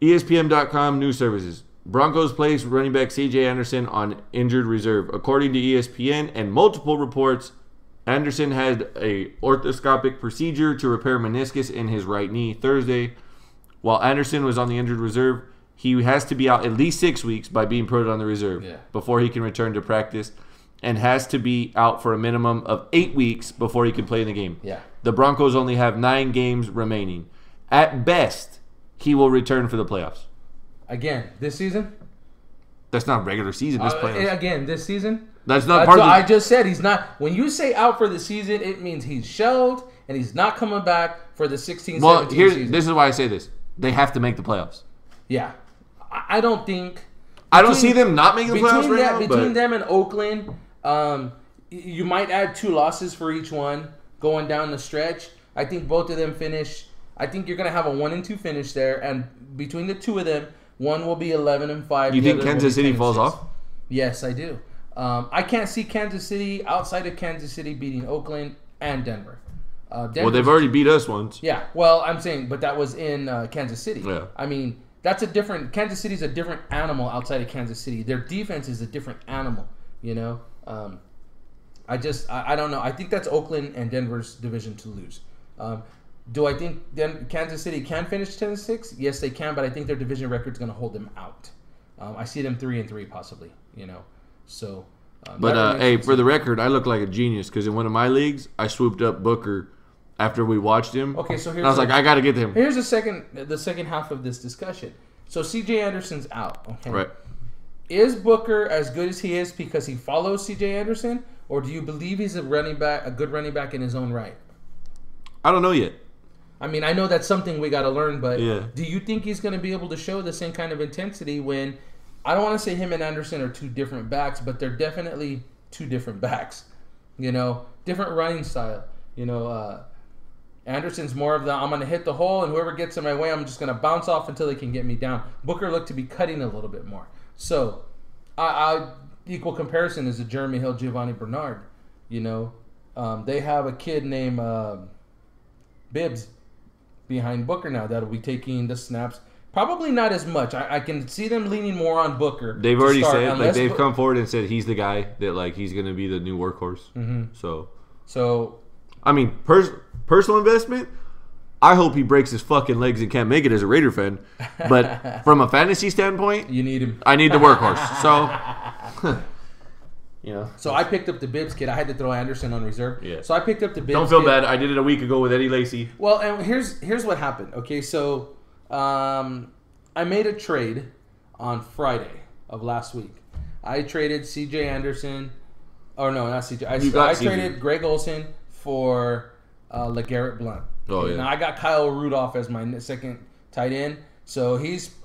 ESPN.com news services. Broncos place running back C.J. Anderson on injured reserve. According to ESPN and multiple reports, Anderson had a orthoscopic procedure to repair meniscus in his right knee Thursday. While Anderson was on the injured reserve, he has to be out at least 6 weeks by being put on the reserve before he can return to practice, and has to be out for a minimum of 8 weeks before he can play in the game. Yeah. The Broncos only have 9 games remaining. At best, he will return for the playoffs. Again, this season? That's not regular season. This playoffs. Again, this season? That's not part of the... I just said he's not. When you say out for the season, it means he's shelved and he's not coming back for the 16-17 season. This is why I say this. They have to make the playoffs. Yeah. I don't think... I don't see them not making the playoffs right now. Between them and Oakland, you might add 2 losses for each one going down the stretch. I think both of them finish... I think you're going to have a 1-2 finish there, and between the 2 of them, one will be 11-5. You think Kansas City falls off? Yes, I do. I can't see Kansas City outside of Kansas City beating Oakland and Denver. Well, they've already beat us once. Yeah, well, I'm saying, but that was in Kansas City. Yeah. I mean, that's a different... Kansas City's a different animal outside of Kansas City. Their defense is a different animal, you know? I don't know. I think that's Oakland and Denver's division to lose. Do I think Kansas City can finish 10-6? Yes, they can, but I think their division record is going to hold them out. I see them 3-3 possibly, you know. So, but hey, for the record, I look like a genius because in one of my leagues, I swooped up Booker after we watched him. Okay, so I was like, I got to get him. Here's the second half of this discussion. So C.J. Anderson's out. Okay, right. Is Booker as good as he is because he follows C.J. Anderson, or do you believe he's a good running back in his own right? I don't know yet. I mean, I know that's something we got to learn, but yeah. Do you think he's going to be able to show the same kind of intensity when, I don't want to say him and Anderson are 2 different backs, but they're definitely 2 different backs, you know, different running style. You know, Anderson's more of the, I'm going to hit the hole and whoever gets in my way, I'm just going to bounce off until they can get me down. Booker looked to be cutting a little bit more. So, I equal comparison is a Jeremy Hill, Giovanni Bernard, you know. They have a kid named Bibbs behind Booker now that'll be taking the snaps. Probably not as much. I can see them leaning more on Booker. They've already said, like, they've come forward and said he's the guy that, like, he's going to be the new workhorse. Mm-hmm. So, I mean, personal investment, I hope he breaks his fucking legs and can't make it as a Raider fan. But from a fantasy standpoint, you need him. I need the workhorse. So, you know. So I picked up the Bibbs kid. I had to throw Anderson on reserve. Yeah. So I picked up the Bibbs. Don't feel bad. I did it a week ago with Eddie Lacy. Well, and here's what happened. Okay, so I made a trade on Friday of last week. I traded C.J. Anderson. Oh no, not C.J. I traded Greg Olsen for LeGarrette Blount. Oh yeah. Now I got Kyle Rudolph as my second tight end. So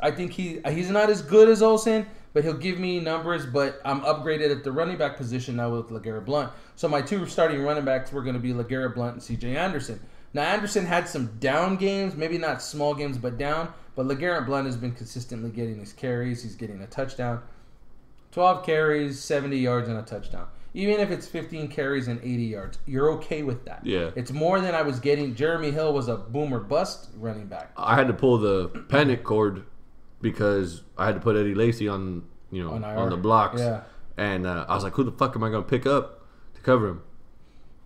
I think he's not as good as Olsen, but he'll give me numbers. But I'm upgraded at the running back position now with LeGarrette Blount. So my 2 starting running backs were going to be LeGarrette Blount and C.J. Anderson. Now Anderson had some down games, maybe not small games, but down. But LeGarrette Blount has been consistently getting his carries. He's getting a touchdown. 12 carries, 70 yards, and a touchdown. Even if it's 15 carries and 80 yards, you're okay with that. Yeah. It's more than I was getting. Jeremy Hill was a boomer bust running back. I had to pull the panic cord because I had to put Eddie Lacy on the blocks. Yeah. And I was like, who the fuck am I going to pick up to cover him?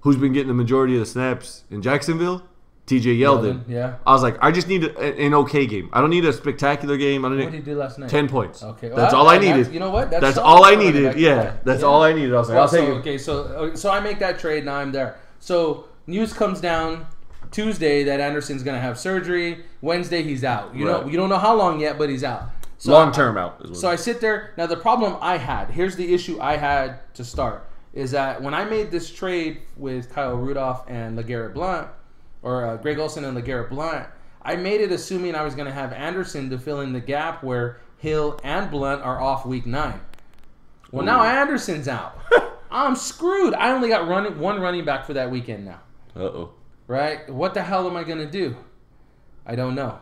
who's been getting the majority of the snaps in Jacksonville? TJ Yeldon. Yeah. I was like, I just need an okay game. I don't need a spectacular game. I don't need. What did he do last night? 10 points. Okay. That's all I needed. You know what? That's all I needed. Yeah. That's all I needed. I was like, I'll take it. Okay, so I make that trade, and I'm there. So news comes down Tuesday that Anderson's going to have surgery. Wednesday, he's out. You don't know how long yet, but he's out. So long term out. So I sit there. Now, the problem I had, here's the issue I had to start, is that when I made this trade with Kyle Rudolph and LeGarrette Blount, or Greg Olsen and LeGarrette Blount, I made it assuming I was going to have Anderson to fill in the gap where Hill and Blount are off week 9. Well, now Anderson's out. I'm screwed. I only got one running back for that weekend now. Uh-oh. Right? What the hell am I going to do? I don't know.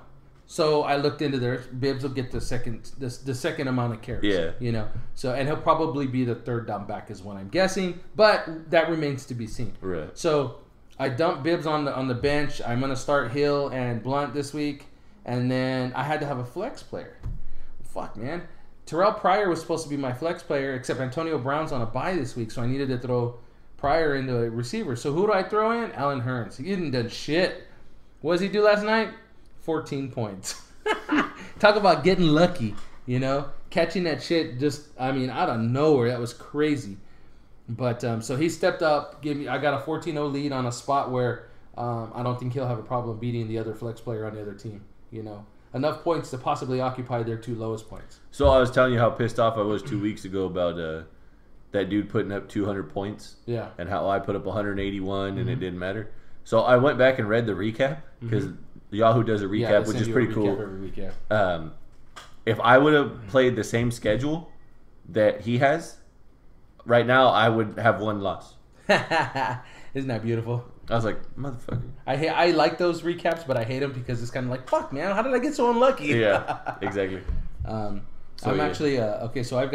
So I looked into there. Bibbs will get the second amount of carries. Yeah. You know. So and he'll probably be the third down back is what I'm guessing, but that remains to be seen. Right. So I dumped Bibbs on the bench. I'm gonna start Hill and Blount this week, and then I had to have a flex player. Fuck, man. Terrell Pryor was supposed to be my flex player, except Antonio Brown's on a bye this week, so I needed to throw Pryor into a receiver. So who do I throw in? Allen Hurns. He didn't do shit. What did he do last night? 14 points. Talk about getting lucky, catching that shit just, out of nowhere. That was crazy. But so he stepped up. I got a 14-0 lead on a spot where I don't think he'll have a problem beating the other flex player on the other team. Enough points to possibly occupy their 2 lowest points. So I was telling you how pissed off I was 2 weeks ago about that dude putting up 200 points. Yeah. And how I put up 181 and it didn't matter. So I went back and read the recap because Yahoo does a recap, which is pretty cool. Every week, if I would have played the same schedule that he has, right now I would have 1 loss. Isn't that beautiful? I was like, motherfucker. I like those recaps, but I hate them because it's kind of like, fuck, man, how did I get so unlucky? Yeah, exactly. Actually okay. So I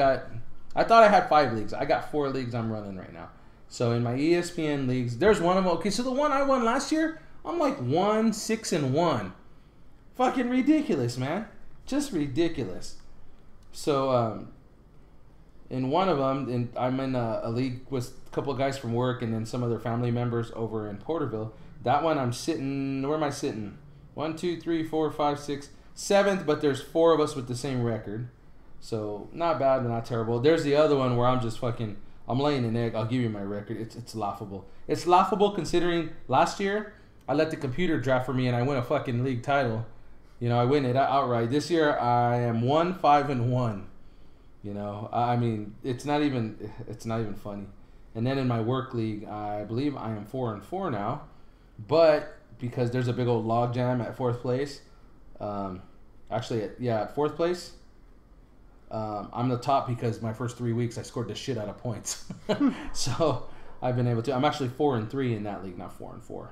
thought I had 5 leagues. I got 4 leagues I'm running right now. So in my ESPN leagues, there's one of them. Okay, so the one I won last year, I'm like 1-6-1. Fucking ridiculous, man. Just ridiculous. So in one of them, I'm in a league with a couple of guys from work and then some of their family members over in Porterville. That one I'm sitting, where am I sitting? 1, 2, 3, 4, 5, 6, 7th, but there's 4 of us with the same record. So not bad, but not terrible. There's the other one where I'm just fucking, I'm laying an egg. I'll give you my record. It's laughable. It's laughable considering last year I let the computer draft for me and I win a fucking league title. I win it outright. This year I am 1-5-1. It's not even funny. And then in my work league, I believe I am 4-4 now, but because there's a big old log jam at 4th place, at 4th place, I'm the top because my first 3 weeks I scored the shit out of points. So I've been able to. I'm actually 4-3 in that league, not 4-4.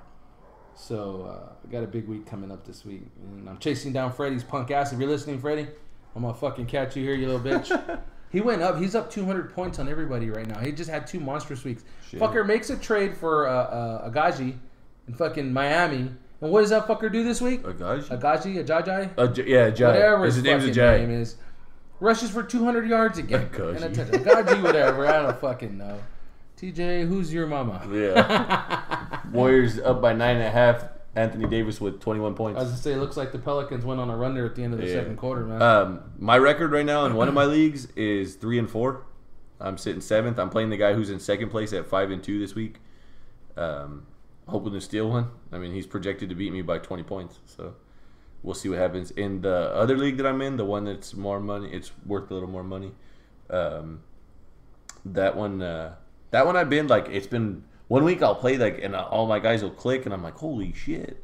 So I got a big week coming up this week, and I'm chasing down Freddie's punk ass. If you're listening, Freddie, I'm gonna fucking catch you here, you little bitch. He went up. He's up 200 points on everybody right now. He just had 2 monstrous weeks. Shit. Fucker makes a trade for Agaji in fucking Miami. And what does that fucker do this week? Ajayi? Ajay. Whatever his name's fucking Ajay. name is. Rushes for 200 yards again. Agaji, whatever. I don't fucking know. TJ, who's your mama? Yeah. Warriors up by 9.5. Anthony Davis with 21 points. I was going to say, it looks like the Pelicans went on a run there at the end of the second quarter, man. My record right now in one of my leagues is 3-4. I'm sitting 7th. I'm playing the guy who's in 2nd place at 5-2 this week. Hoping to steal one. He's projected to beat me by 20 points. So we'll see what happens. In the other league that I'm in, the one that's more money, it's worth a little more money. That one I've been like, it's been 1 week I'll play and all my guys will click and I'm like, holy shit.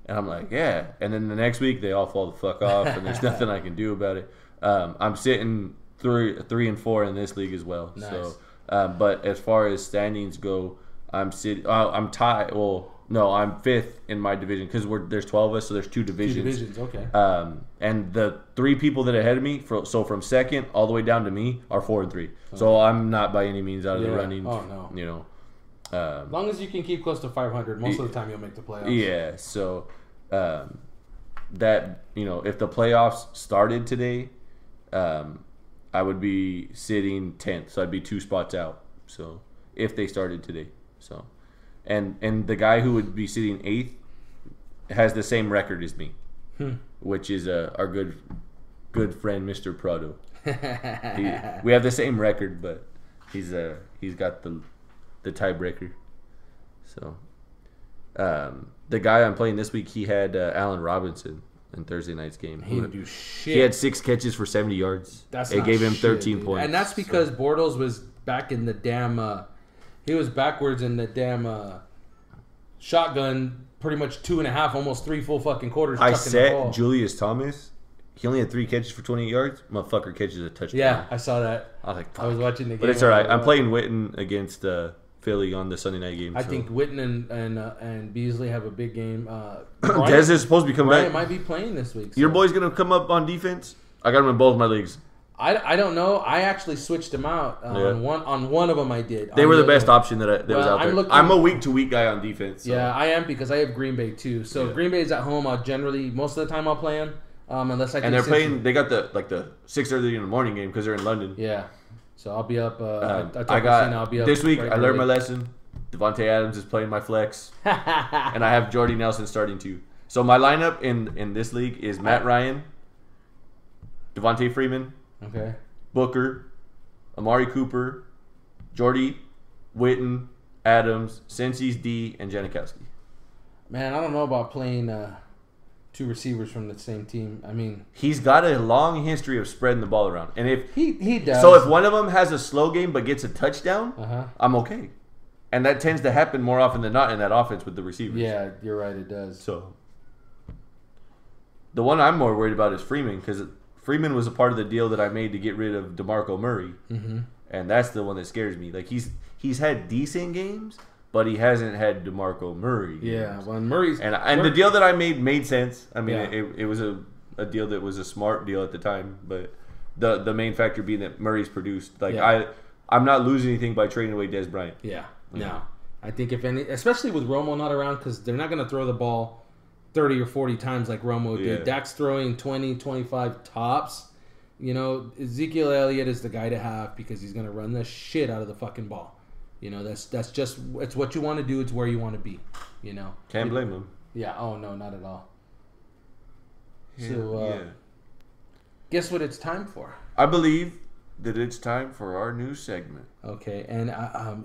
And I'm like, yeah. And then the next week they all fall the fuck off and there's nothing I can do about it. I'm sitting 3-4 in this league as well. Nice. So, but as far as standings go, I'm tied. Well, no, I'm 5th in my division because there's 12 of us, so there's 2 divisions. 2 divisions, okay. And the 3 people that are ahead of me, so from 2nd all the way down to me, are 4-3. Okay. So I'm not by any means out of the running. Oh no. As long as you can keep close to 500, most of the time you'll make the playoffs. Yeah. So that if the playoffs started today, I would be sitting 10th, so I'd be 2 spots out. So if they started today, so and the guy who would be sitting 8th has the same record as me, which is our good friend Mr. Prado. We have the same record, but he's got the tiebreaker. So the guy I'm playing this week, he had Allen Robinson in Thursday night's game. He didn't do shit. He had 6 catches for 70 yards. It gave him 13 points. And that's because Bortles was back in the damn... he was backwards in the damn shotgun pretty much 2.5, almost 3 full fucking quarters. I set Julius Thomas. He only had 3 catches for 28 yards. Motherfucker catches a touchdown. Yeah, I saw that. I was like, fuck. I was watching the game. But it's all right. I'm playing Witten against Philly on the Sunday night game. I think Witten and Beasley have a big game. Dez is supposed to be coming back. Brian might be playing this week. So. Your boy's going to come up on defense? I got him in both my leagues. I don't know. I actually switched them out. On one of them I did. They were the best option that was out there. I'm a week-to-week guy on defense. So. Yeah, I am because I have Green Bay too. So if Green Bay's at home, I'll generally, most of the time I'll play them. Unless I can. And they're playing, they got the 6:30 in the morning game because they're in London. Yeah. So I'll be up. I'll be up this week. I learned my lesson. Devontae Adams is playing my flex. And I have Jordy Nelson starting too. So my lineup in this league is Matt Ryan, Devontae Freeman, okay, Booker, Amari Cooper, Jordy, Witten, Adams, Cincy's D, and Janikowski. Man, I don't know about playing 2 receivers from the same team. I mean, he's got a long history of spreading the ball around, and if he does, so if one of them has a slow game but gets a touchdown, I'm okay, and that tends to happen more often than not in that offense with the receivers. Yeah, you're right, it does. So the one I'm more worried about is Freeman because Freeman was a part of the deal that I made to get rid of DeMarco Murray, and that's the one that scares me. Like he's had decent games, but he hasn't had DeMarco Murray games. Yeah, well, Murray's and the deal that I made sense. I mean, it was a deal that was a smart deal at the time, but the main factor being that Murray's produced. Like I'm not losing anything by trading away Dez Bryant. Yeah, no. I think if any, especially with Romo not around, because they're not going to throw the ball 30 or 40 times like Romo did. Dak's throwing 20, 25 tops. You know, Ezekiel Elliott is the guy to have because he's going to run the shit out of the fucking ball. You know, that's just, it's what you want to do. It's where you want to be, you know. Can't blame him. Yeah. Oh, no, not at all. So, guess what it's time for? I believe that it's time for our new segment. Okay. And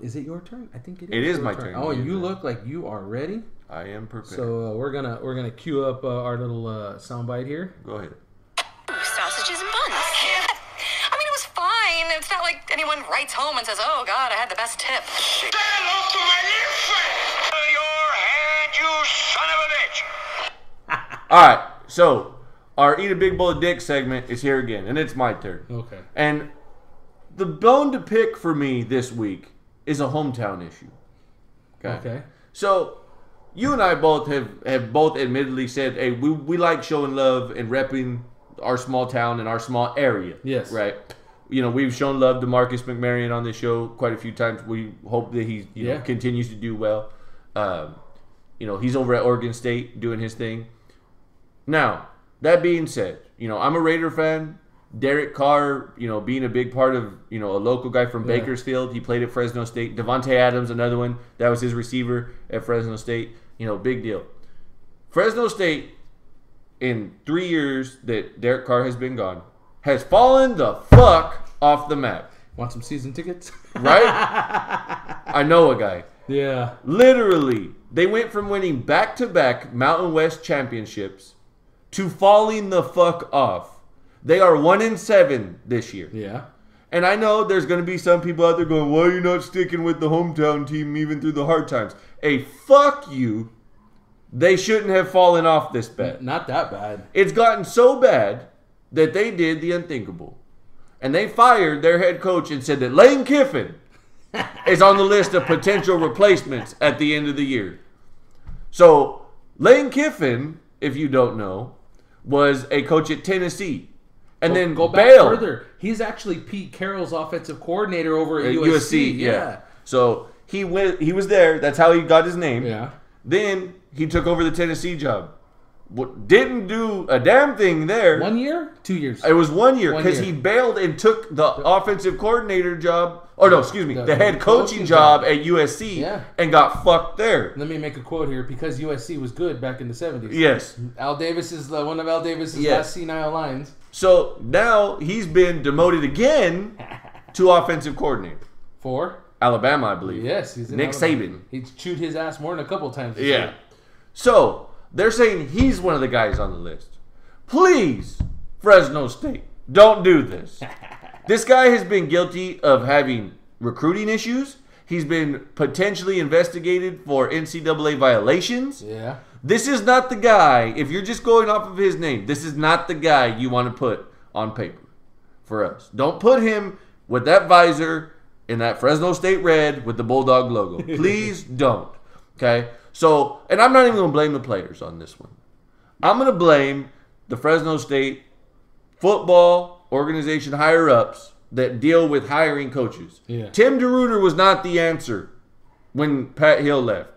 is it your turn? I think it is. It is my turn. Oh, and you look like you are ready. I am prepared. So we're gonna queue up our little soundbite here. Go ahead. Sausages and buns. I mean, it was fine. It's not like anyone writes home and says, "Oh God, I had the best tip." Say hello to my little friend. Your hand, you son of a bitch. All right. So our Eat a Big Bowl of Dick segment is here again, and it's my turn. Okay. And the bone to pick for me this week is a hometown issue. Okay. So you and I both have both admittedly said, hey, we like showing love and repping our small town and our small area. Yes. Right? You know, we've shown love to Marcus McMaryion on this show quite a few times. We hope that he know, continues to do well. You know, he's over at Oregon State doing his thing. Now, that being said, you know, I'm a Raider fan. Derek Carr, you know, being a big part of, you know, a local guy from Bakersfield. He played at Fresno State. Devontae Adams, another one. That was his receiver at Fresno State. You know, big deal. Fresno State, in 3 years that Derek Carr has been gone, has fallen the fuck off the map. Want some season tickets? Right? I know a guy. Yeah. Literally, they went from winning back-to-back Mountain West championships to falling the fuck off. They are 1-7 this year. Yeah. And I know there's going to be some people out there going, why are you not sticking with the hometown team even through the hard times? Hey, fuck you. They shouldn't have fallen off this bad. Not that bad. It's gotten so bad that they did the unthinkable. And they fired their head coach and said that Lane Kiffin is on the list of potential replacements at the end of the year. So, Lane Kiffin, if you don't know, was a coach at Tennessee. And then go back further. He's actually Pete Carroll's offensive coordinator over at USC. Yeah. So he was there. That's how he got his name. Yeah. Then he took over the Tennessee job. didn't do a damn thing there. 1 year? 2 years? It was 1 year 1 because year. he bailed and took the offensive coordinator job. Oh no, excuse me, the head coaching coaching job at USC Yeah. and got fucked there. Let me make a quote here. Because USC was good back in the 70s. Yes. Al Davis is one of Al Davis's Yes. last senile lines. So now he's been demoted again to offensive coordinator. For? Alabama, I believe. Yes. He's in Nick Alabama. Saban. He's chewed his ass more than a couple times. this Yeah. year. So they're saying he's one of the guys on the list. Please, Fresno State, don't do this. This guy has been guilty of having recruiting issues. He's been potentially investigated for NCAA violations. Yeah. This is not the guy, if you're just going off of his name, this is not the guy you want to put on paper for us. Don't put him with that visor in that Fresno State red with the Bulldog logo. Please don't. Okay? So, and I'm not even going to blame the players on this one. I'm going to blame the Fresno State football organization higher-ups that deal with hiring coaches. Yeah. Tim DeRuyter was not the answer when Pat Hill left.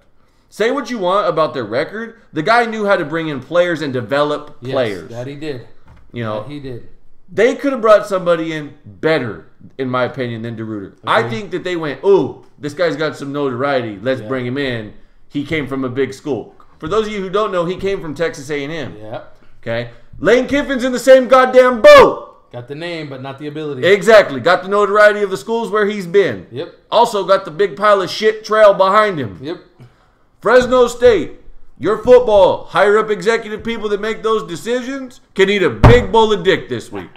Say what you want about their record. The guy knew how to bring in players and develop Yes, players. that he did. You know, That he did. they could have brought somebody in better, in my opinion, than DeRuyter. I think that they went, ooh, this guy's got some notoriety. Let's bring him in. He came from a big school. For those of you who don't know, he came from Texas A&M. Yeah. Okay? Lane Kiffin's in the same goddamn boat. Got the name, but not the ability. Exactly. Got the notoriety of the schools where he's been. Yep. Also got the big pile of shit trail behind him. Yep. Fresno State, your football, higher up executive people that make those decisions can eat a big bowl of dick this week.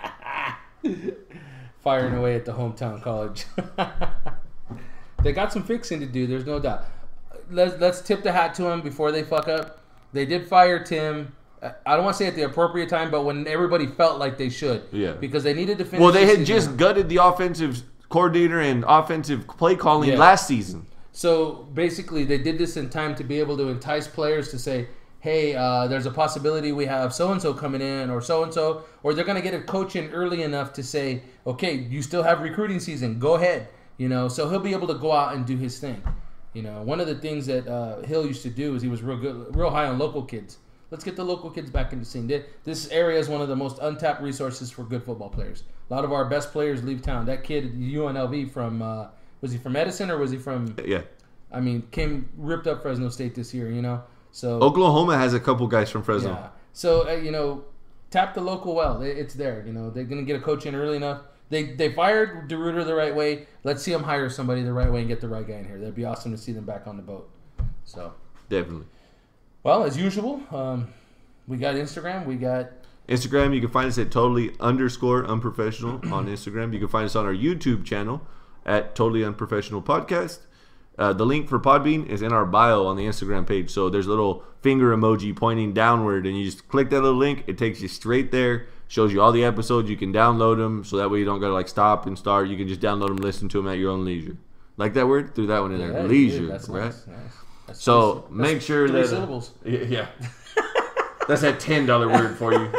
Firing away at the hometown college. They got some fixing to do, there's no doubt. Let's tip the hat to them before they fuck up. They did fire Tim. I don't want to say at the appropriate time, but when everybody felt like they should. Yeah. Because they needed to finish. Well, they the had season. just gutted the offensive coordinator and offensive play calling Yeah. last season. So basically, they did this in time to be able to entice players to say, hey, there's a possibility we have so-and-so coming in or so-and-so, or they're going to get a coach in early enough to say, okay, you still have recruiting season, go ahead. You know, so he'll be able to go out and do his thing. You know, one of the things that Hill used to do is he was real high on local kids. Let's get the local kids back in the scene. This area is one of the most untapped resources for good football players. A lot of our best players leave town. That kid, UNLV from, was he from Edison or was he from... Yeah. I mean, ripped up Fresno State this year, you know? So Oklahoma has a couple guys from Fresno. yeah. So, you know, tap the local well. It's there, you know. They're going to get a coach in early enough. They fired DeRuyter the right way. Let's see them hire somebody the right way and get the right guy in here. That'd be awesome to see them back on the boat. So, Definitely. well, as usual, we got Instagram. We got... Instagram, you can find us at totally_unprofessional on Instagram. You can find us on our YouTube channel at Totally Unprofessional Podcast. The link for Podbean is in our bio on the Instagram page. So there's a little finger emoji pointing downward, and you just click that little link. It takes you straight there. Shows you all the episodes. You can download them, so that way you don't gotta like stop and start. You can just download them, listen to them at your own leisure. Like that word? Threw that one in there. Yeah, Leisure, that's right? nice. That's So make sure three that syllables. yeah, that's that $10 word for you.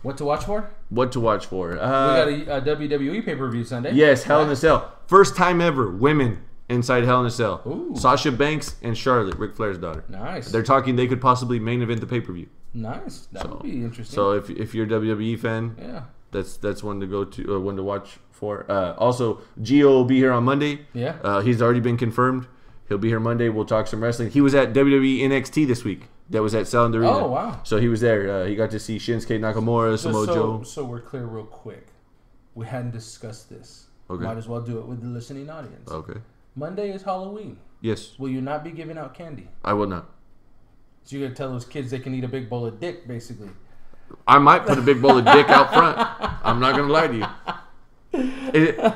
What to watch for? What to watch for? We got a WWE pay-per-view Sunday. Yes, Hell in a Cell. First time ever, women inside Hell in a Cell. Ooh. Sasha Banks and Charlotte, Ric Flair's daughter. Nice. They're talking they could possibly main event the pay-per-view. Nice. That would be interesting. So if you're a WWE fan, yeah. that's one to go to, one to watch for. Also, Gio will be here on Monday. Yeah. He's already been confirmed. He'll be here Monday. We'll talk some wrestling. He was at WWE NXT this week. That was at Sound Arena. Oh, wow. So he was there. He got to see Shinsuke Nakamura, Samoa Joe. So we're clear real quick. We hadn't discussed this. Okay. Might as well do it with the listening audience. Okay. Monday is Halloween. Yes, Will you not be giving out candy? I will not. So you're going to tell those kids they can eat a big bowl of dick, basically. I might put a big bowl of dick out front. I'm not going to lie to you.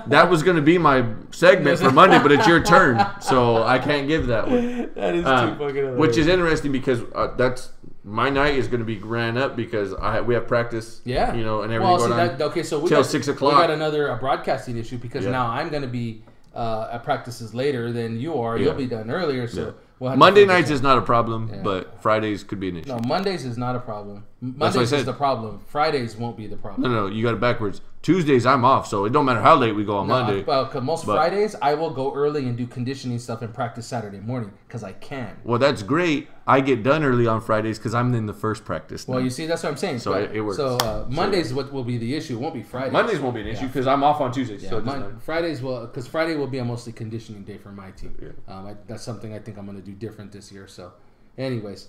That was going to be my segment for Monday, but it's your turn, so I can't give that one. That is too fucking hilarious. Which is interesting because that's my night is going to be ran up because we have practice. Yeah. You know, and everything going on. Okay, so we till got 6 We o'clock. got another broadcasting issue because Yeah. now I'm going to be at practices later than you are. Yeah. You'll be done earlier, so Yeah. we'll have to Monday focus nights on- is not a problem, Yeah. but Fridays could be an issue. No, Mondays is not a problem. what I Mondays said. is the problem. Fridays won't be the problem. No, you got it backwards. Tuesdays I'm off, so it don't matter how late we go on Monday. Well, most Fridays I will go early and do conditioning stuff and practice Saturday morning because I can. Well, that's great. I get done early on Fridays because I'm in the first practice. Well, you see, that's what I'm saying. So it works. So Mondays what will be the issue. It won't be Fridays. Mondays won't be an issue because I'm off on Tuesdays. Yeah, So Fridays will, because Friday will be a mostly conditioning day for my team. Yeah. That's something I think I'm going to do different this year. So, anyways,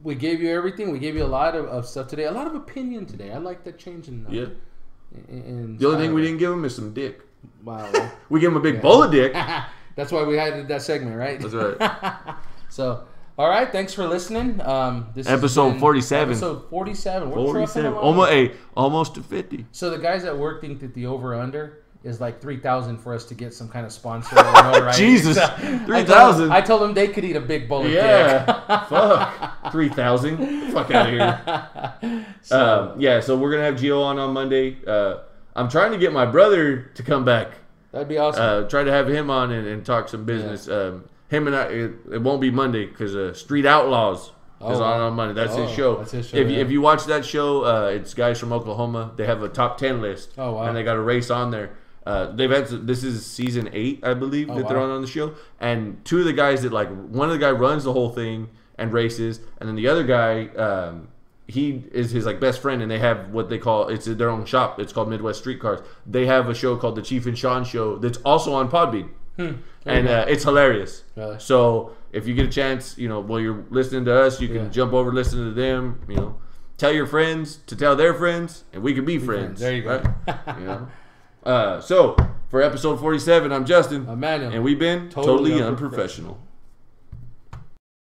we gave you everything. We gave you a lot of stuff today. A lot of opinion today. I like that change in. Yeah. The only thing we didn't give him is some dick. Wow. We gave him a big bowl of dick. That's why we had that segment, right? That's right. So, all right. Thanks for listening. This Episode 47. Episode 47. We're 47. Almost to 50. So the guys at work think that the over/under is like 3,000 for us to get some kind of sponsor. Or Jesus, so 3,000. I told them they could eat a big bowl of Yeah, fuck 3,000. Fuck out of here. So we're gonna have Gio on Monday. I'm trying to get my brother to come back. That'd be awesome. Try to have him on and talk some business. Him and I. It won't be Monday because Street Outlaws is on Monday. That's his show. That's his show. If you watch that show, it's guys from Oklahoma. They have a top 10 list. Oh wow! And they got a race on there. They've had this is season 8, I believe, that they're on the show. And two of the guys that one of the guy runs the whole thing and races, and then the other guy, he is his best friend, and they have what they call it's their own shop. It's called Midwest Street Cars. They have a show called the Chief and Sean Show that's also on Podbean, and it's hilarious. Really? So if you get a chance, while you're listening to us, you can jump over listen to them. Tell your friends to tell their friends, and we can be friends. There you go. Right? So for episode 47, I'm Justin. I'm Manuel. And we've been totally unprofessional.